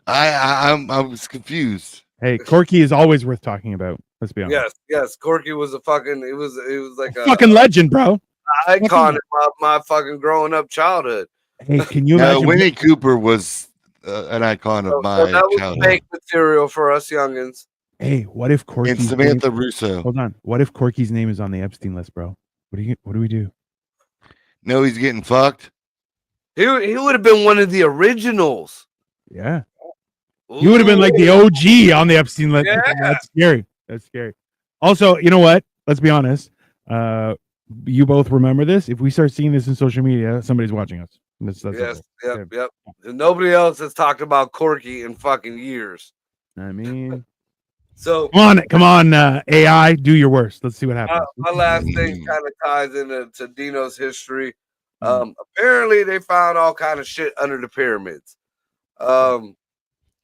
I was confused. Hey, Corky is always worth talking about. Let's be honest. Yes. Corky was a fucking. It was like a fucking legend, bro. Icon in my fucking growing up childhood. Hey, can you imagine? Winnie Cooper was an icon of my that was childhood. fake material for us youngins. Hey, what if Corky and Samantha Russo? Hold on. What if Corky's name is on the Epstein list, bro? What do we do? No, he's getting fucked. He would have been one of the originals. Yeah. He would have been like the OG on the Epstein list. Yeah. That's scary. That's scary. Also, you know what? Let's be honest. You both remember this. If we start seeing this in social media, somebody's watching us. Yes. Yep. Nobody else has talked about Corky in fucking years. I mean, so come on, AI, do your worst. Let's see what happens. My last thing kind of ties into Dino's history. Apparently, they found all kind of shit under the pyramids. Now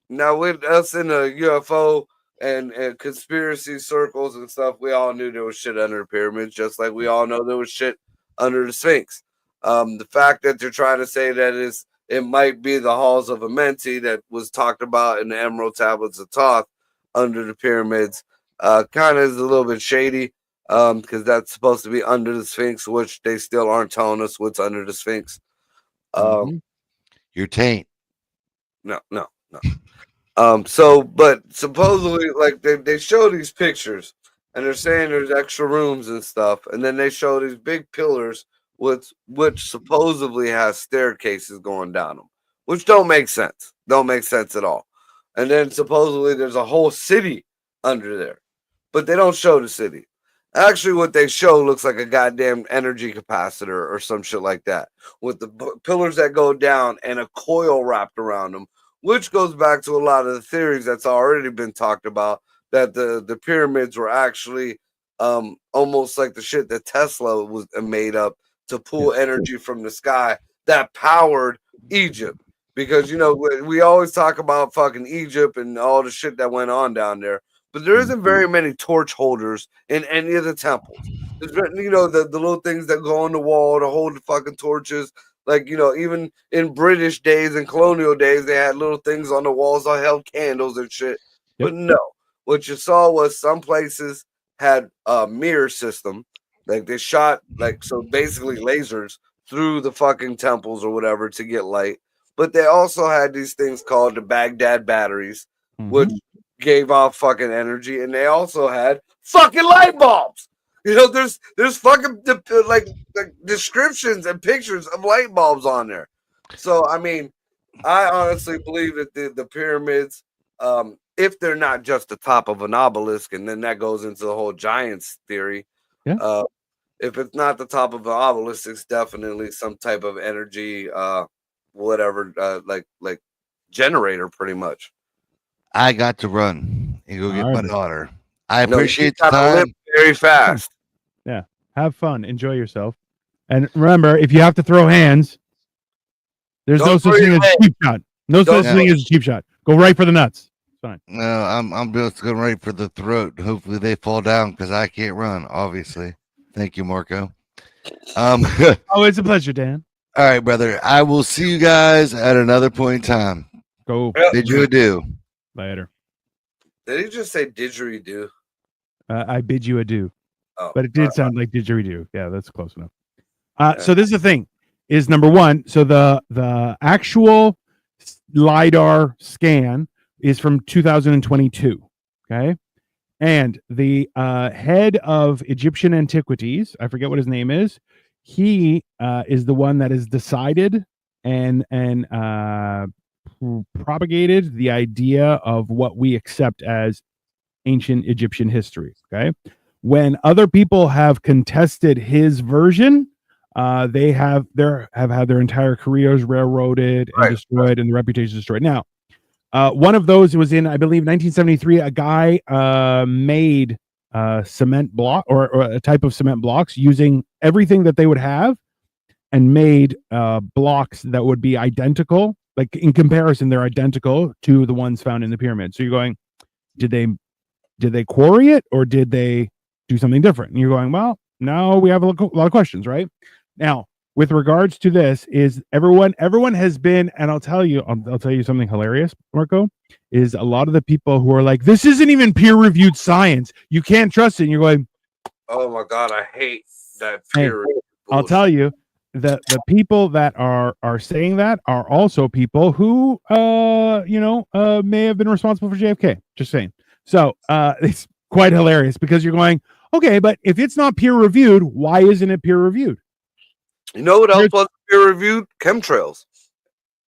with us in the UFO and conspiracy circles and stuff, we all knew there was shit under the pyramids, just like we all know there was shit under the Sphinx. The fact that they're trying to say that it might be the halls of Amenti that was talked about in the Emerald Tablets of Thoth under the pyramids, kind of is a little bit shady, because that's supposed to be under the Sphinx, which they still aren't telling us what's under the Sphinx. Your taint. No. But supposedly, like they show these pictures, and they're saying there's extra rooms and stuff, and then they show these big pillars which supposedly has staircases going down them, which don't make sense. Don't make sense at all. And then supposedly there's a whole city under there, but they don't show the city. Actually, what they show looks like a goddamn energy capacitor or some shit like that, with the pillars that go down and a coil wrapped around them, which goes back to a lot of the theories that's already been talked about, that the pyramids were actually almost like the shit that Tesla was made up to pull energy from the sky that powered Egypt. Because, we always talk about fucking Egypt and all the shit that went on down there, but there isn't very many torch holders in any of the temples. There's, the little things that go on the wall to hold the fucking torches. Like, even in British days and colonial days, they had little things on the walls that held candles and shit. Yep. But no, what you saw was some places had a mirror system. Like they shot, so basically lasers through the fucking temples or whatever to get light. But they also had these things called the Baghdad batteries, which gave off fucking energy. And they also had fucking light bulbs. There's fucking like descriptions and pictures of light bulbs on there. So, I mean, I honestly believe that the pyramids, if they're not just the top of an obelisk, and then that goes into the whole giants theory. Yeah. If it's not the top of an obelisk, it's definitely some type of energy, whatever, like generator, pretty much. I got to run and go get my daughter. I No, appreciate you the gotta time. live very fast. Yeah. Have fun. Enjoy yourself. And remember, if you have to throw hands, there's Don't no such throw thing your as a leg. cheap shot. No such thing as a cheap shot. Go right for the nuts. It's fine. No, I'm just going right for the throat. Hopefully they fall down because I can't run, obviously. Thank you, Marco. Oh, it's a pleasure, Dan. All right, brother. I will see you guys at another point in time. Go. Bid you adieu. Later. Did he just say didgeridoo? I bid you adieu. Oh, But it did sound like didgeridoo. Yeah, that's close enough. So this is the thing. Is number one. So the actual LiDAR scan is from 2022. Okay. And the head of Egyptian antiquities, I forget what his name is. He is the one that has decided and propagated the idea of what we accept as ancient Egyptian history. Okay, when other people have contested his version, they have had their entire careers railroaded and destroyed, and the reputation destroyed. Now, one of those was in, I believe, 1973. A guy made cement block or a type of cement blocks using everything that they would have, and made blocks that would be identical. Like in comparison, they're identical to the ones found in the pyramid. So you're going, did they quarry it, or did they do something different? And you're going, well, now we have a lot of questions, right? Now, with regards to this, is everyone has been, and I'll tell you something hilarious, Marco, is a lot of the people who are like, this isn't even peer-reviewed science, you can't trust it. And you're going, oh my God, I hate that peer review. I'll tell you, the people that are saying that are also people who may have been responsible for JFK. Just saying. So it's quite hilarious, because you're going, okay, but if it's not peer reviewed, why isn't it peer reviewed? You know what else was peer reviewed? Chemtrails.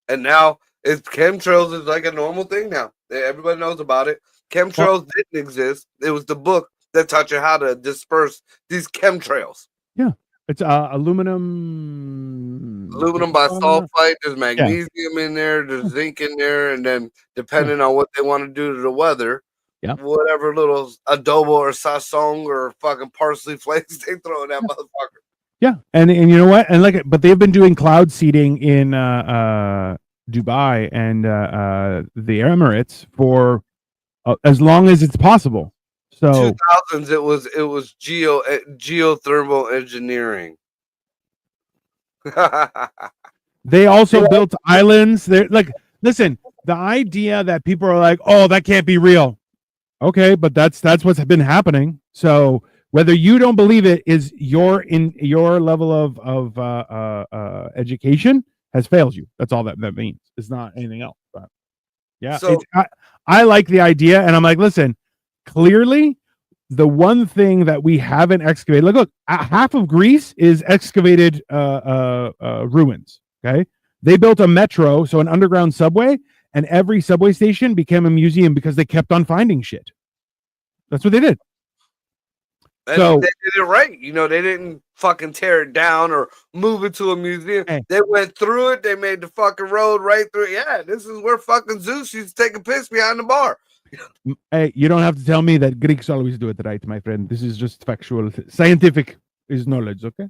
And now chemtrails is like a normal thing now. Everybody knows about it. Chemtrails didn't exist. It was the book that taught you how to disperse these chemtrails. Yeah. It's aluminum bisulfite. There's magnesium in there. There's zinc in there. And then depending on what they want to do to the weather, whatever little adobo or sazon or fucking parsley flakes they throw in that motherfucker. Yeah, and you know what? And but they've been doing cloud seeding in Dubai and the Emirates for as long as it's possible. So 2000s, it was geothermal engineering. They also built islands. They're like, listen, the idea that people are like, oh, that can't be real. Okay, but that's what's been happening. So whether you don't believe it is your level of education has failed you. That's all that means. It's not anything else. But yeah, so I like the idea, and I'm like, listen, clearly the one thing that we haven't excavated, look, half of Greece is excavated ruins. Okay, they built a metro, so an underground subway, and every subway station became a museum because they kept on finding shit. That's what they did. So they did it right. You know, they didn't fucking tear it down or move it to a museum. Hey. They went through it. They made the fucking road right through it. Yeah, this is where fucking Zeus used to take a piss behind the bar. Hey, you don't have to tell me that Greeks always do it right, my friend. This is just factual. Scientific is knowledge, okay?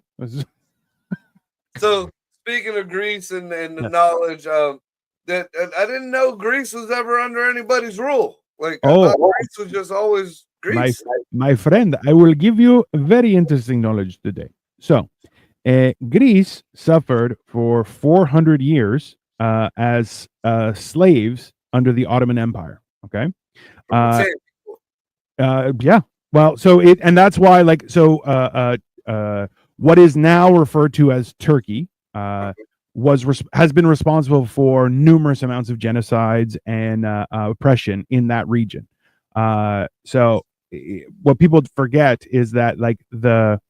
So, speaking of Greece and the knowledge, that I didn't know Greece was ever under anybody's rule. Like, I thought Greece was just always Greece. My friend, I will give you very interesting knowledge today. So, Greece suffered for 400 years as slaves under the Ottoman Empire. Okay. Yeah. Well, so and that's why, like, so what is now referred to as Turkey has been responsible for numerous amounts of genocides and oppression in that region. So what people forget is that, like, the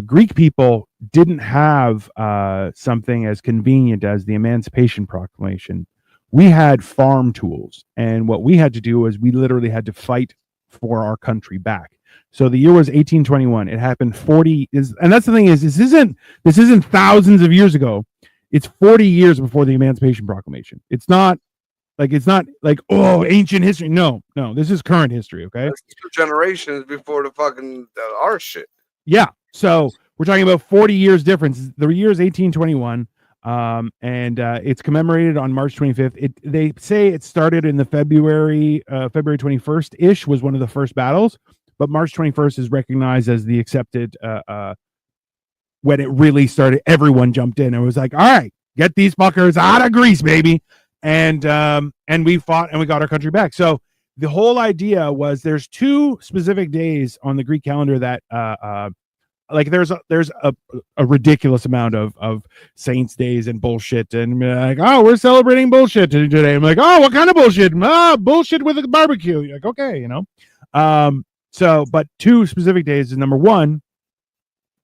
Greek people didn't have something as convenient as the Emancipation Proclamation. We had farm tools, and what we had to do was we literally had to fight for our country back. So the year was 1821. It happened and that's the thing is this isn't thousands of years ago. It's 40 years before the Emancipation Proclamation. It's not like ancient history. No, this is current history. Okay, that's 2 generations before the fucking our shit. Yeah, so we're talking about 40 years difference. The year is 1821. And it's commemorated on March 25th. They say it started in the February 21st ish was one of the first battles, but March 21st is recognized as the accepted when it really started. Everyone jumped in and was like, all right, get these fuckers out of Greece, baby. And we fought and we got our country back. So the whole idea was there's 2 specific days on the Greek calendar that like there's a ridiculous amount of saints days and bullshit, and like, oh, we're celebrating bullshit today. I'm like, oh, what kind of bullshit? Bullshit with a barbecue. You're like, okay, So, but two specific days is number one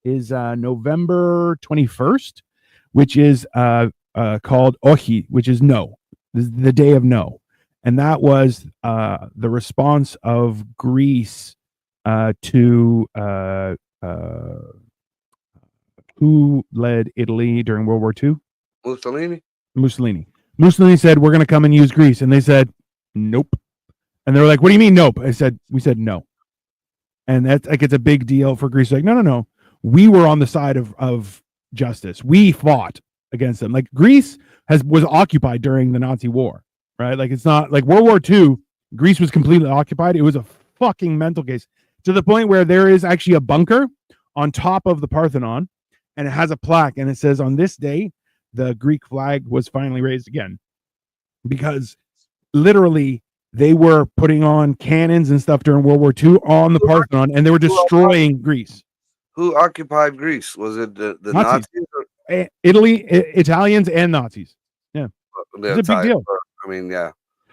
is November 21st, which is called Ohi, which is no. This is the day of no. And that was the response of Greece to who led Italy during World War II? Mussolini. Mussolini said, we're going to come and use Greece. And they said, nope. And they were like, what do you mean, nope? We said no. And that's like, it's a big deal for Greece. Like, no. We were on the side of justice. We fought against them. Like Greece was occupied during the Nazi war, right? Like it's not like World War II, Greece was completely occupied. It was a fucking mental case to the point where there is actually a bunker on top of the Parthenon, and it has a plaque, and it says, on this day, the Greek flag was finally raised again. Because literally they were putting on cannons and stuff during World War II on the Parthenon, and they were destroying Greece. Who occupied Greece? Was it the Nazis? Nazis? Italy, Italians, and Nazis. Yeah, it's a big deal. I mean, yeah.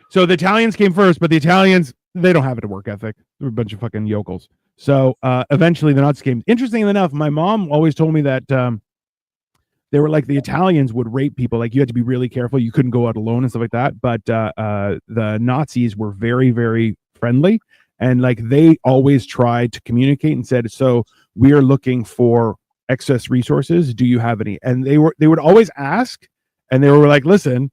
So the Italians came first, but the Italians, they don't have a work ethic. They're a bunch of fucking yokels. So eventually the Nazis came. Interestingly enough, my mom always told me that they were like the Italians would rape people. Like you had to be really careful. You couldn't go out alone and stuff like that. But the Nazis were very, very friendly. And like they always tried to communicate and said, so we are looking for excess resources. Do you have any? And they would always ask, and they were like, listen.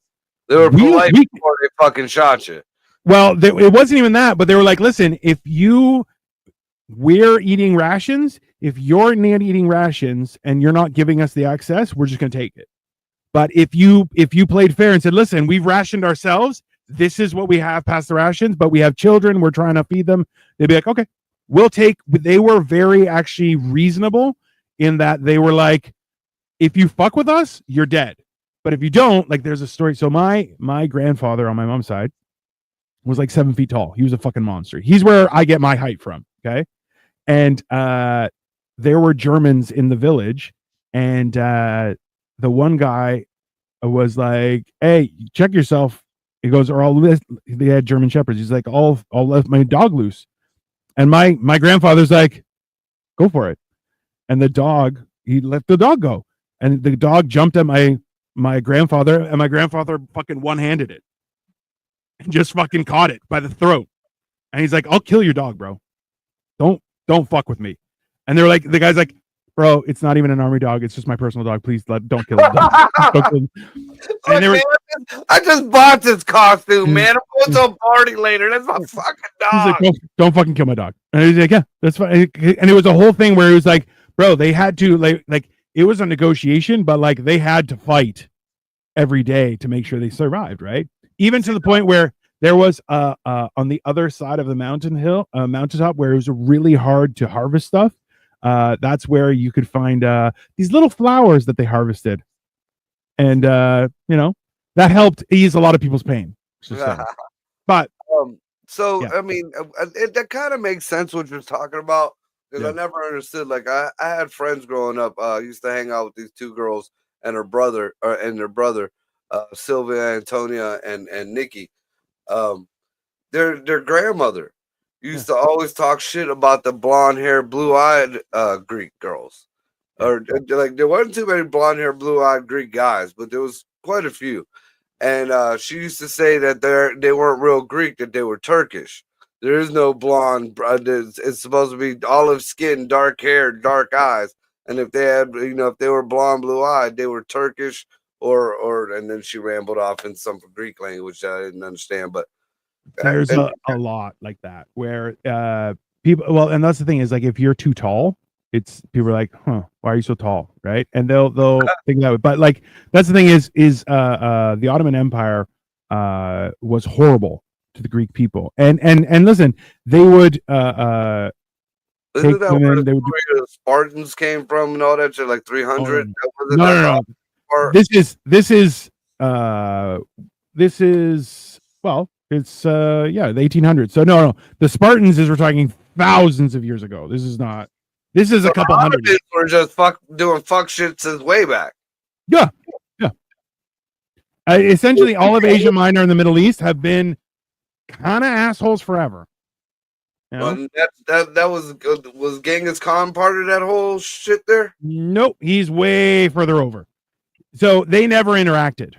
They were polite before they fucking shot you. Well, it wasn't even that, but they were like, listen, we're eating rations. If you're not eating rations and you're not giving us the access, we're just going to take it. But if you played fair and said, listen, we've rationed ourselves, this is what we have past the rations, but we have children, we're trying to feed them, they'd be like, okay, we'll take. They were very actually reasonable in that they were like, if you fuck with us, you're dead. But if you don't, like there's a story. So my grandfather on my mom's side was like 7 feet tall. He was a fucking monster. He's where I get my height from. Okay. And there were Germans in the village, and the one guy was like, hey, check yourself. He goes, they had German shepherds. He's like, I'll let my dog loose. And my grandfather's like, go for it. And he let the dog go. And the dog jumped at my grandfather, and my grandfather fucking one-handed it and just fucking caught it by the throat. And he's like, I'll kill your dog, bro. Don't fuck with me. And they're like, the guy's like, bro, it's not even an army dog. It's just my personal dog. Please don't kill him. Don't kill him. And like, man, I just bought this costume, man. I'm going to a party later. That's my fucking dog. He's like, don't fucking kill my dog. And he's like, yeah, that's fine. And it was a whole thing where it was like, bro, they had to like it was a negotiation, but like they had to fight every day to make sure they survived, right? Even to the point where there was on the other side of the mountaintop where it was really hard to harvest stuff. That's where you could find these little flowers that they harvested, and that helped ease a lot of people's pain. But so yeah. I mean, that kind of makes sense what you're talking about, because I never understood. Like I had friends growing up. Used to hang out with these two girls and their brother, Sylvia, Antonia, and Nikki. Their grandmother used to always talk shit about the blonde hair, blue eyed Greek girls. Or like there wasn't too many blonde hair, blue eyed Greek guys, but there was quite a few. And she used to say that they weren't real Greek, that they were Turkish. There is no blonde. It's supposed to be olive skin, dark hair, dark eyes. And if they had, if they were blonde, blue eyed, they were Turkish. Or and then she rambled off in some Greek language that I didn't understand. But there's a lot like that where people. Well, and that's the thing is, like, if you're too tall, people are like, huh, why are you so tall, right? And they'll think that way. But like that's the thing is the Ottoman Empire was horrible to the Greek people. And listen, they would isn't that where the Spartans came from and all that shit, like 300? No. This is well, it's the 1800s. So no, the Spartans we're talking thousands of years ago. This is a couple hundred. We're just doing fuck shit since way back. Yeah. Essentially, all of Asia Minor and the Middle East have been kind of assholes forever. You know? That was Genghis Khan part of that whole shit there? Nope, he's way further over. So they never interacted.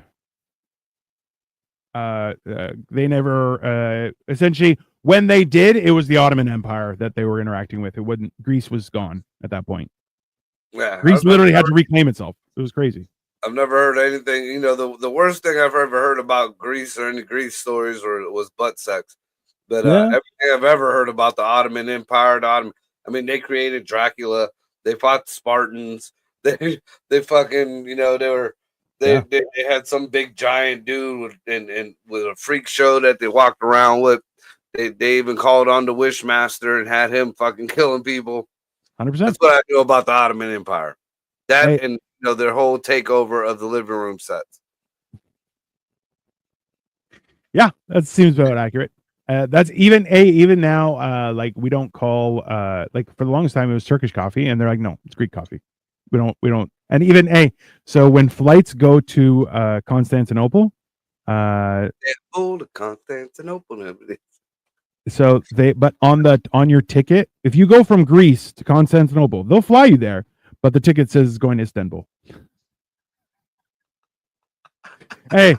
They never essentially when they did, it was the Ottoman Empire that they were interacting with. It wouldn't. Greece was gone at that point. Yeah, Greece literally had to reclaim itself. It was crazy. I've never heard anything. You know, the worst thing I've ever heard about Greece or any Greece stories was butt sex. But everything I've ever heard about the Ottoman Empire, I mean, they created Dracula. They fought the Spartans. They fucking, you know, they had some big giant dude with a freak show that they walked around with. They even called on the Wishmaster and had him fucking killing people. 100%. That's what I know about the Ottoman Empire. That and their whole takeover of the living room sets. Yeah, that seems about accurate. That's even now. Like we don't call like for the longest time it was Turkish coffee, and they're like, no, it's Greek coffee. We don't. And even so when flights go to Constantinople, Constantinople. So but on your ticket, if you go from Greece to Constantinople, they'll fly you there, but the ticket says it's going to Istanbul. Hey,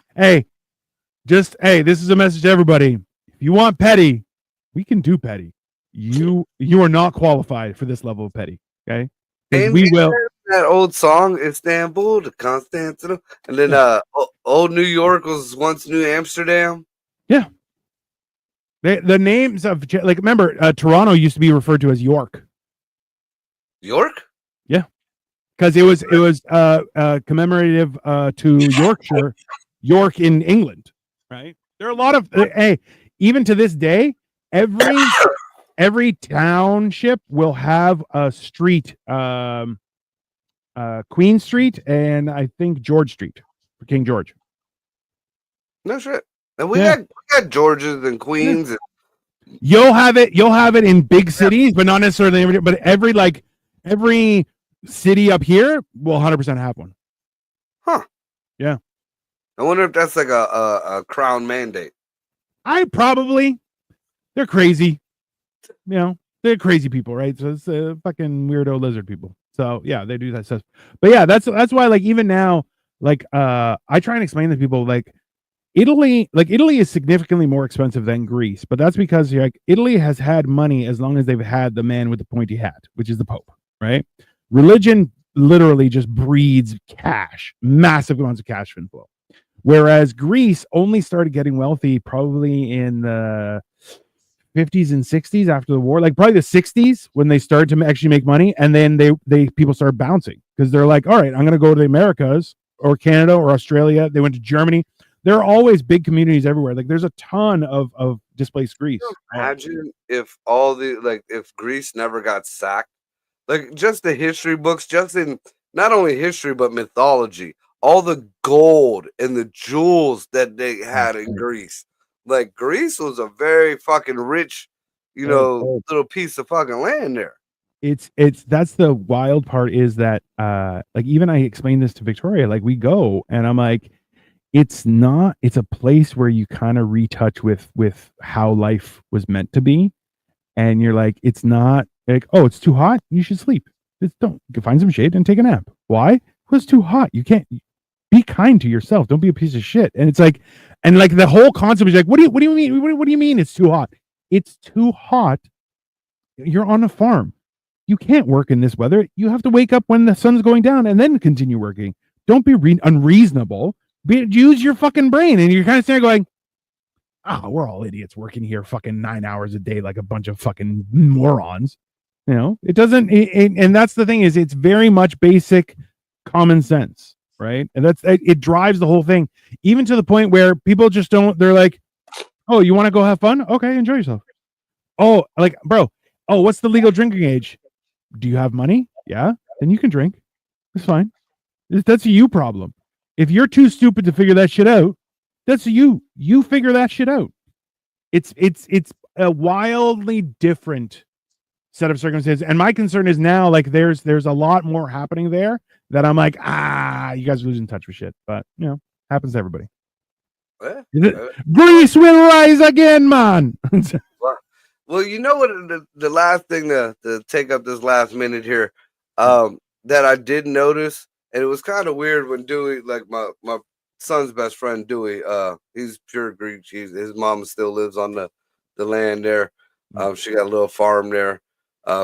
this is a message to everybody. If you want petty, we can do petty. You are not qualified for this level of petty. Okay, we will. That old song, Istanbul to Constantinople, and then old New York was once New Amsterdam. Yeah. The names of like remember Toronto used to be referred to as York. York? Yeah. Because it was commemorative to Yorkshire, York in England, right? There are a lot of even to this day, every township will have a street, Queen Street and I think George Street for King George. No shit. And we got Georges and Queens. Yeah. You'll have it in big cities, but not necessarily but every city up here will 100% have one. Huh. Yeah. I wonder if that's like a crown mandate. They're crazy. You know, they're crazy people, right? So it's fucking weirdo lizard people. So yeah, they do that stuff. But yeah, that's why like even now, like I try and explain to people like Italy is significantly more expensive than Greece, but that's because like Italy has had money as long as they've had the man with the pointy hat, which is the Pope, right? Religion literally just breeds cash, massive amounts of cash inflow. Whereas Greece only started getting wealthy probably in the 50s and 60s after the war, like probably the 60s when they started to actually make money, and then they people started bouncing because they're like, all right, I'm going to go to the Americas or Canada or Australia. They went to Germany. There are always big communities everywhere. Like there's a ton of displaced Greece. Imagine if if Greece never got sacked, like just the history books, just in not only history but mythology, all the gold and the jewels that they had in Greece. Like Greece was a very fucking rich, little piece of fucking land there. It's that's the wild part is that like even I explained this to Victoria, like we go and I'm like, it's a place where you kind of retouch with how life was meant to be. And you're like, it's not like, oh, it's too hot. You should sleep. Just don't find some shade and take a nap. Why? Well, it's too hot. You can't be kind to yourself. Don't be a piece of shit. And it's like, and like the whole concept is like, what do you mean? What do you mean it's too hot? It's too hot. You're on a farm. You can't work in this weather. You have to wake up when the sun's going down and then continue working. Don't be unreasonable. Use your fucking brain. And you're kind of sitting there going, oh, we're all idiots working here fucking 9 hours a day like a bunch of fucking morons. You know, it doesn't, and that's the thing is it's very much basic common sense, right? And it drives the whole thing, even to the point where people just don't, they're like, oh, you want to go have fun? Okay, enjoy yourself. Oh, like, bro, oh, what's the legal drinking age? Do you have money? Yeah, then you can drink. It's fine. That's a you problem. If you're too stupid to figure that shit out, that's you. You figure that shit out. It's a wildly different set of circumstances. And my concern is now, like, there's a lot more happening there that I'm like, you guys are losing touch with shit. But, happens to everybody. Greece will rise again, man. Well, you know what? The last thing to take up this last minute here, that I did notice, and it was kind of weird when Dewey, like my son's best friend Dewey, he's pure Greek. His mom still lives on the land there. She got a little farm there.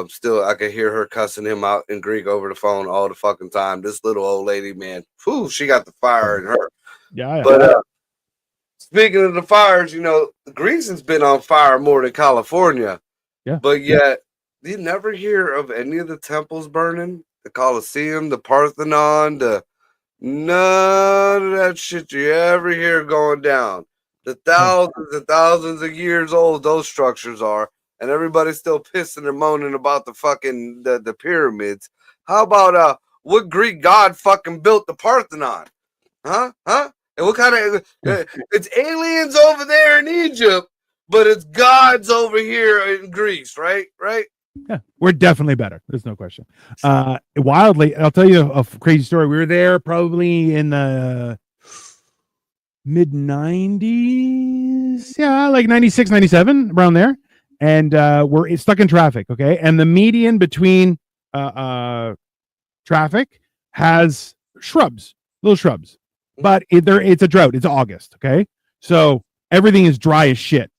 Still, I could hear her cussing him out in Greek over the phone all the fucking time. This little old lady, man, whew, she got the fire in her. Yeah. But speaking of the fires, Greece has been on fire more than California. Yeah. But yet, you never hear of any of the temples burning. The Colosseum, the Parthenon, none of that shit you ever hear going down. The thousands and thousands of years old those structures are, and everybody's still pissing and moaning about the fucking the pyramids. How about what Greek god fucking built the Parthenon? Huh? And what kind of it's aliens over there in Egypt, but it's gods over here in Greece, right? Yeah, we're definitely better. There's no question. Wildly, I'll tell you a crazy story. We were there probably in the mid 90s. Yeah, like 96, 97, around there. And we're stuck in traffic. Okay. And the median between traffic has little shrubs, but it's a drought. It's August. Okay. So everything is dry as shit.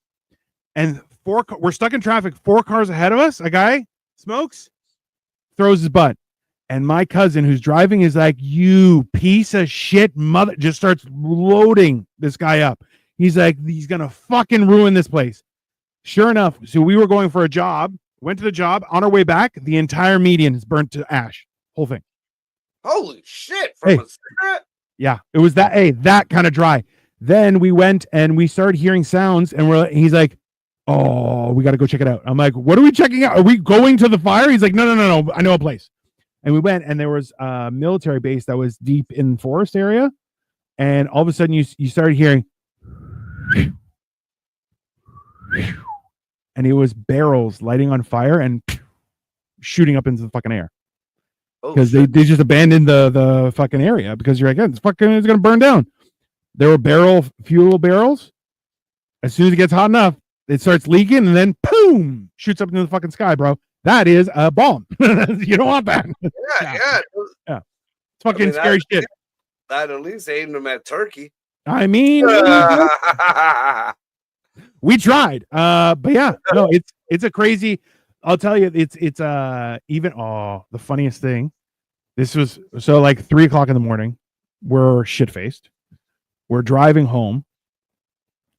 And we're stuck in traffic. 4 cars ahead of us. A guy smokes, throws his butt, and my cousin who's driving is like, "You piece of shit, mother!" Just starts loading this guy up. He's like, he's gonna fucking ruin this place. Sure enough, so we were going for a job. Went to the job. On our way back, the entire median is burnt to ash. Whole thing. Holy shit! From a cigarette? Yeah, it was that kind of dry. Then we went and we started hearing sounds, and he's like, "Oh, we got to go check it out." I'm like, "What are we checking out? Are we going to the fire?" He's like, No. I know a place. And we went, and there was a military base that was deep in the forest area. And all of a sudden, you started hearing, and it was barrels lighting on fire and shooting up into the fucking air. Because they just abandoned the fucking area because you're like, it's going to burn down. There were fuel barrels. As soon as it gets hot enough, it starts leaking, and then boom, shoots up into the fucking sky, bro. That is a bomb. You don't want that. Yeah. It's fucking scary shit. I'd at least aim them at Turkey. I mean, we tried. But yeah, no, it's a crazy. I'll tell you, it's even the funniest thing. This was so like 3 o'clock in the morning. We're shit faced. We're driving home.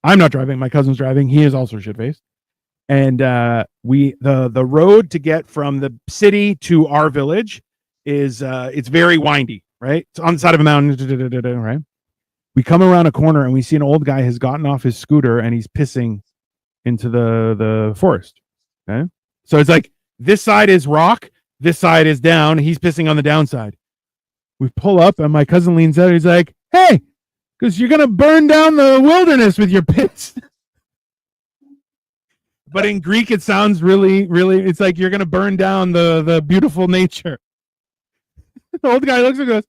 I'm not driving. My cousin's driving. He is also shit faced. And the road to get from the city to our village is it's very windy, right? It's on the side of a mountain, right? We come around a corner and we see an old guy has gotten off his scooter and he's pissing into the forest. Okay, so it's like this side is rock, this side is down. He's pissing on the downside. We pull up and my cousin leans out. He's like, "Hey, because you're gonna burn down the wilderness with your piss." But in Greek, it sounds really, really. It's like you're gonna burn down the beautiful nature. The old guy looks and goes,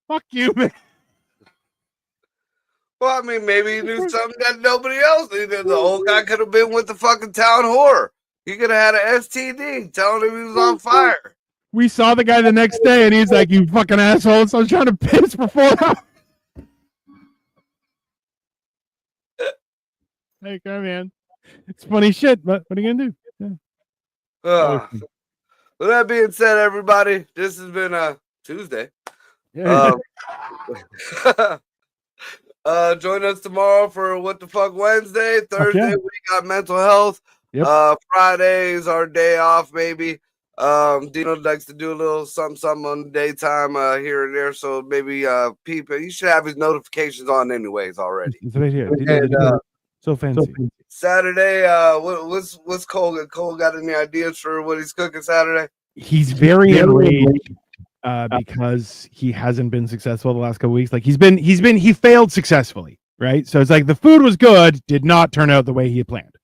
"Fuck you, man." Well, I mean, maybe he knew something that nobody else knew. The old guy could have been with the fucking town whore. He could have had an STD telling him he was on fire. We saw the guy the next day, and he's like, "You fucking assholes! I was trying to piss for 4 hours." Hey, come man. It's funny shit, but what are you gonna do? Yeah. With that being said, everybody, this has been Tuesday. Yeah. Join us tomorrow for What the Fuck Wednesday. Thursday we got mental health. Yep. Friday is our day off, maybe. Dino likes to do a little something on the daytime here and there, so maybe people, you should have his notifications on anyways already. It's right here. And, so fancy. Saturday, what's Cole? Cole got any ideas for what he's cooking Saturday? He's very enraged because he hasn't been successful the last couple weeks. Like he failed successfully, right? So it's like the food was good, did not turn out the way he had planned.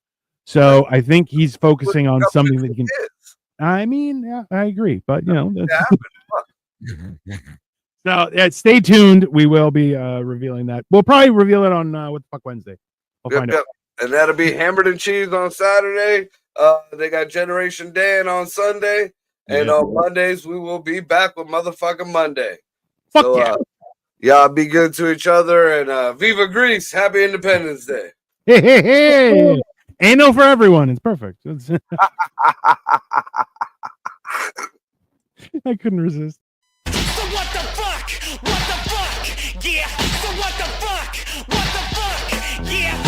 So I think he's focusing on something that he can. I mean, yeah, I agree, but you know. So stay tuned. We will be revealing that. We'll probably reveal it on What the Fuck Wednesday. We'll find out. And that'll be hammered and cheese on Saturday. They got Generation Dan on Sunday, and Yeah. on Mondays we will be back with motherfucking Monday. Fuck So yeah. y'all be good to each other, and Viva Greece! Happy Independence Day. Hey. Anal for everyone. It's perfect. I couldn't resist. So what the fuck? What the fuck? Yeah. So what the fuck? What the fuck? Yeah.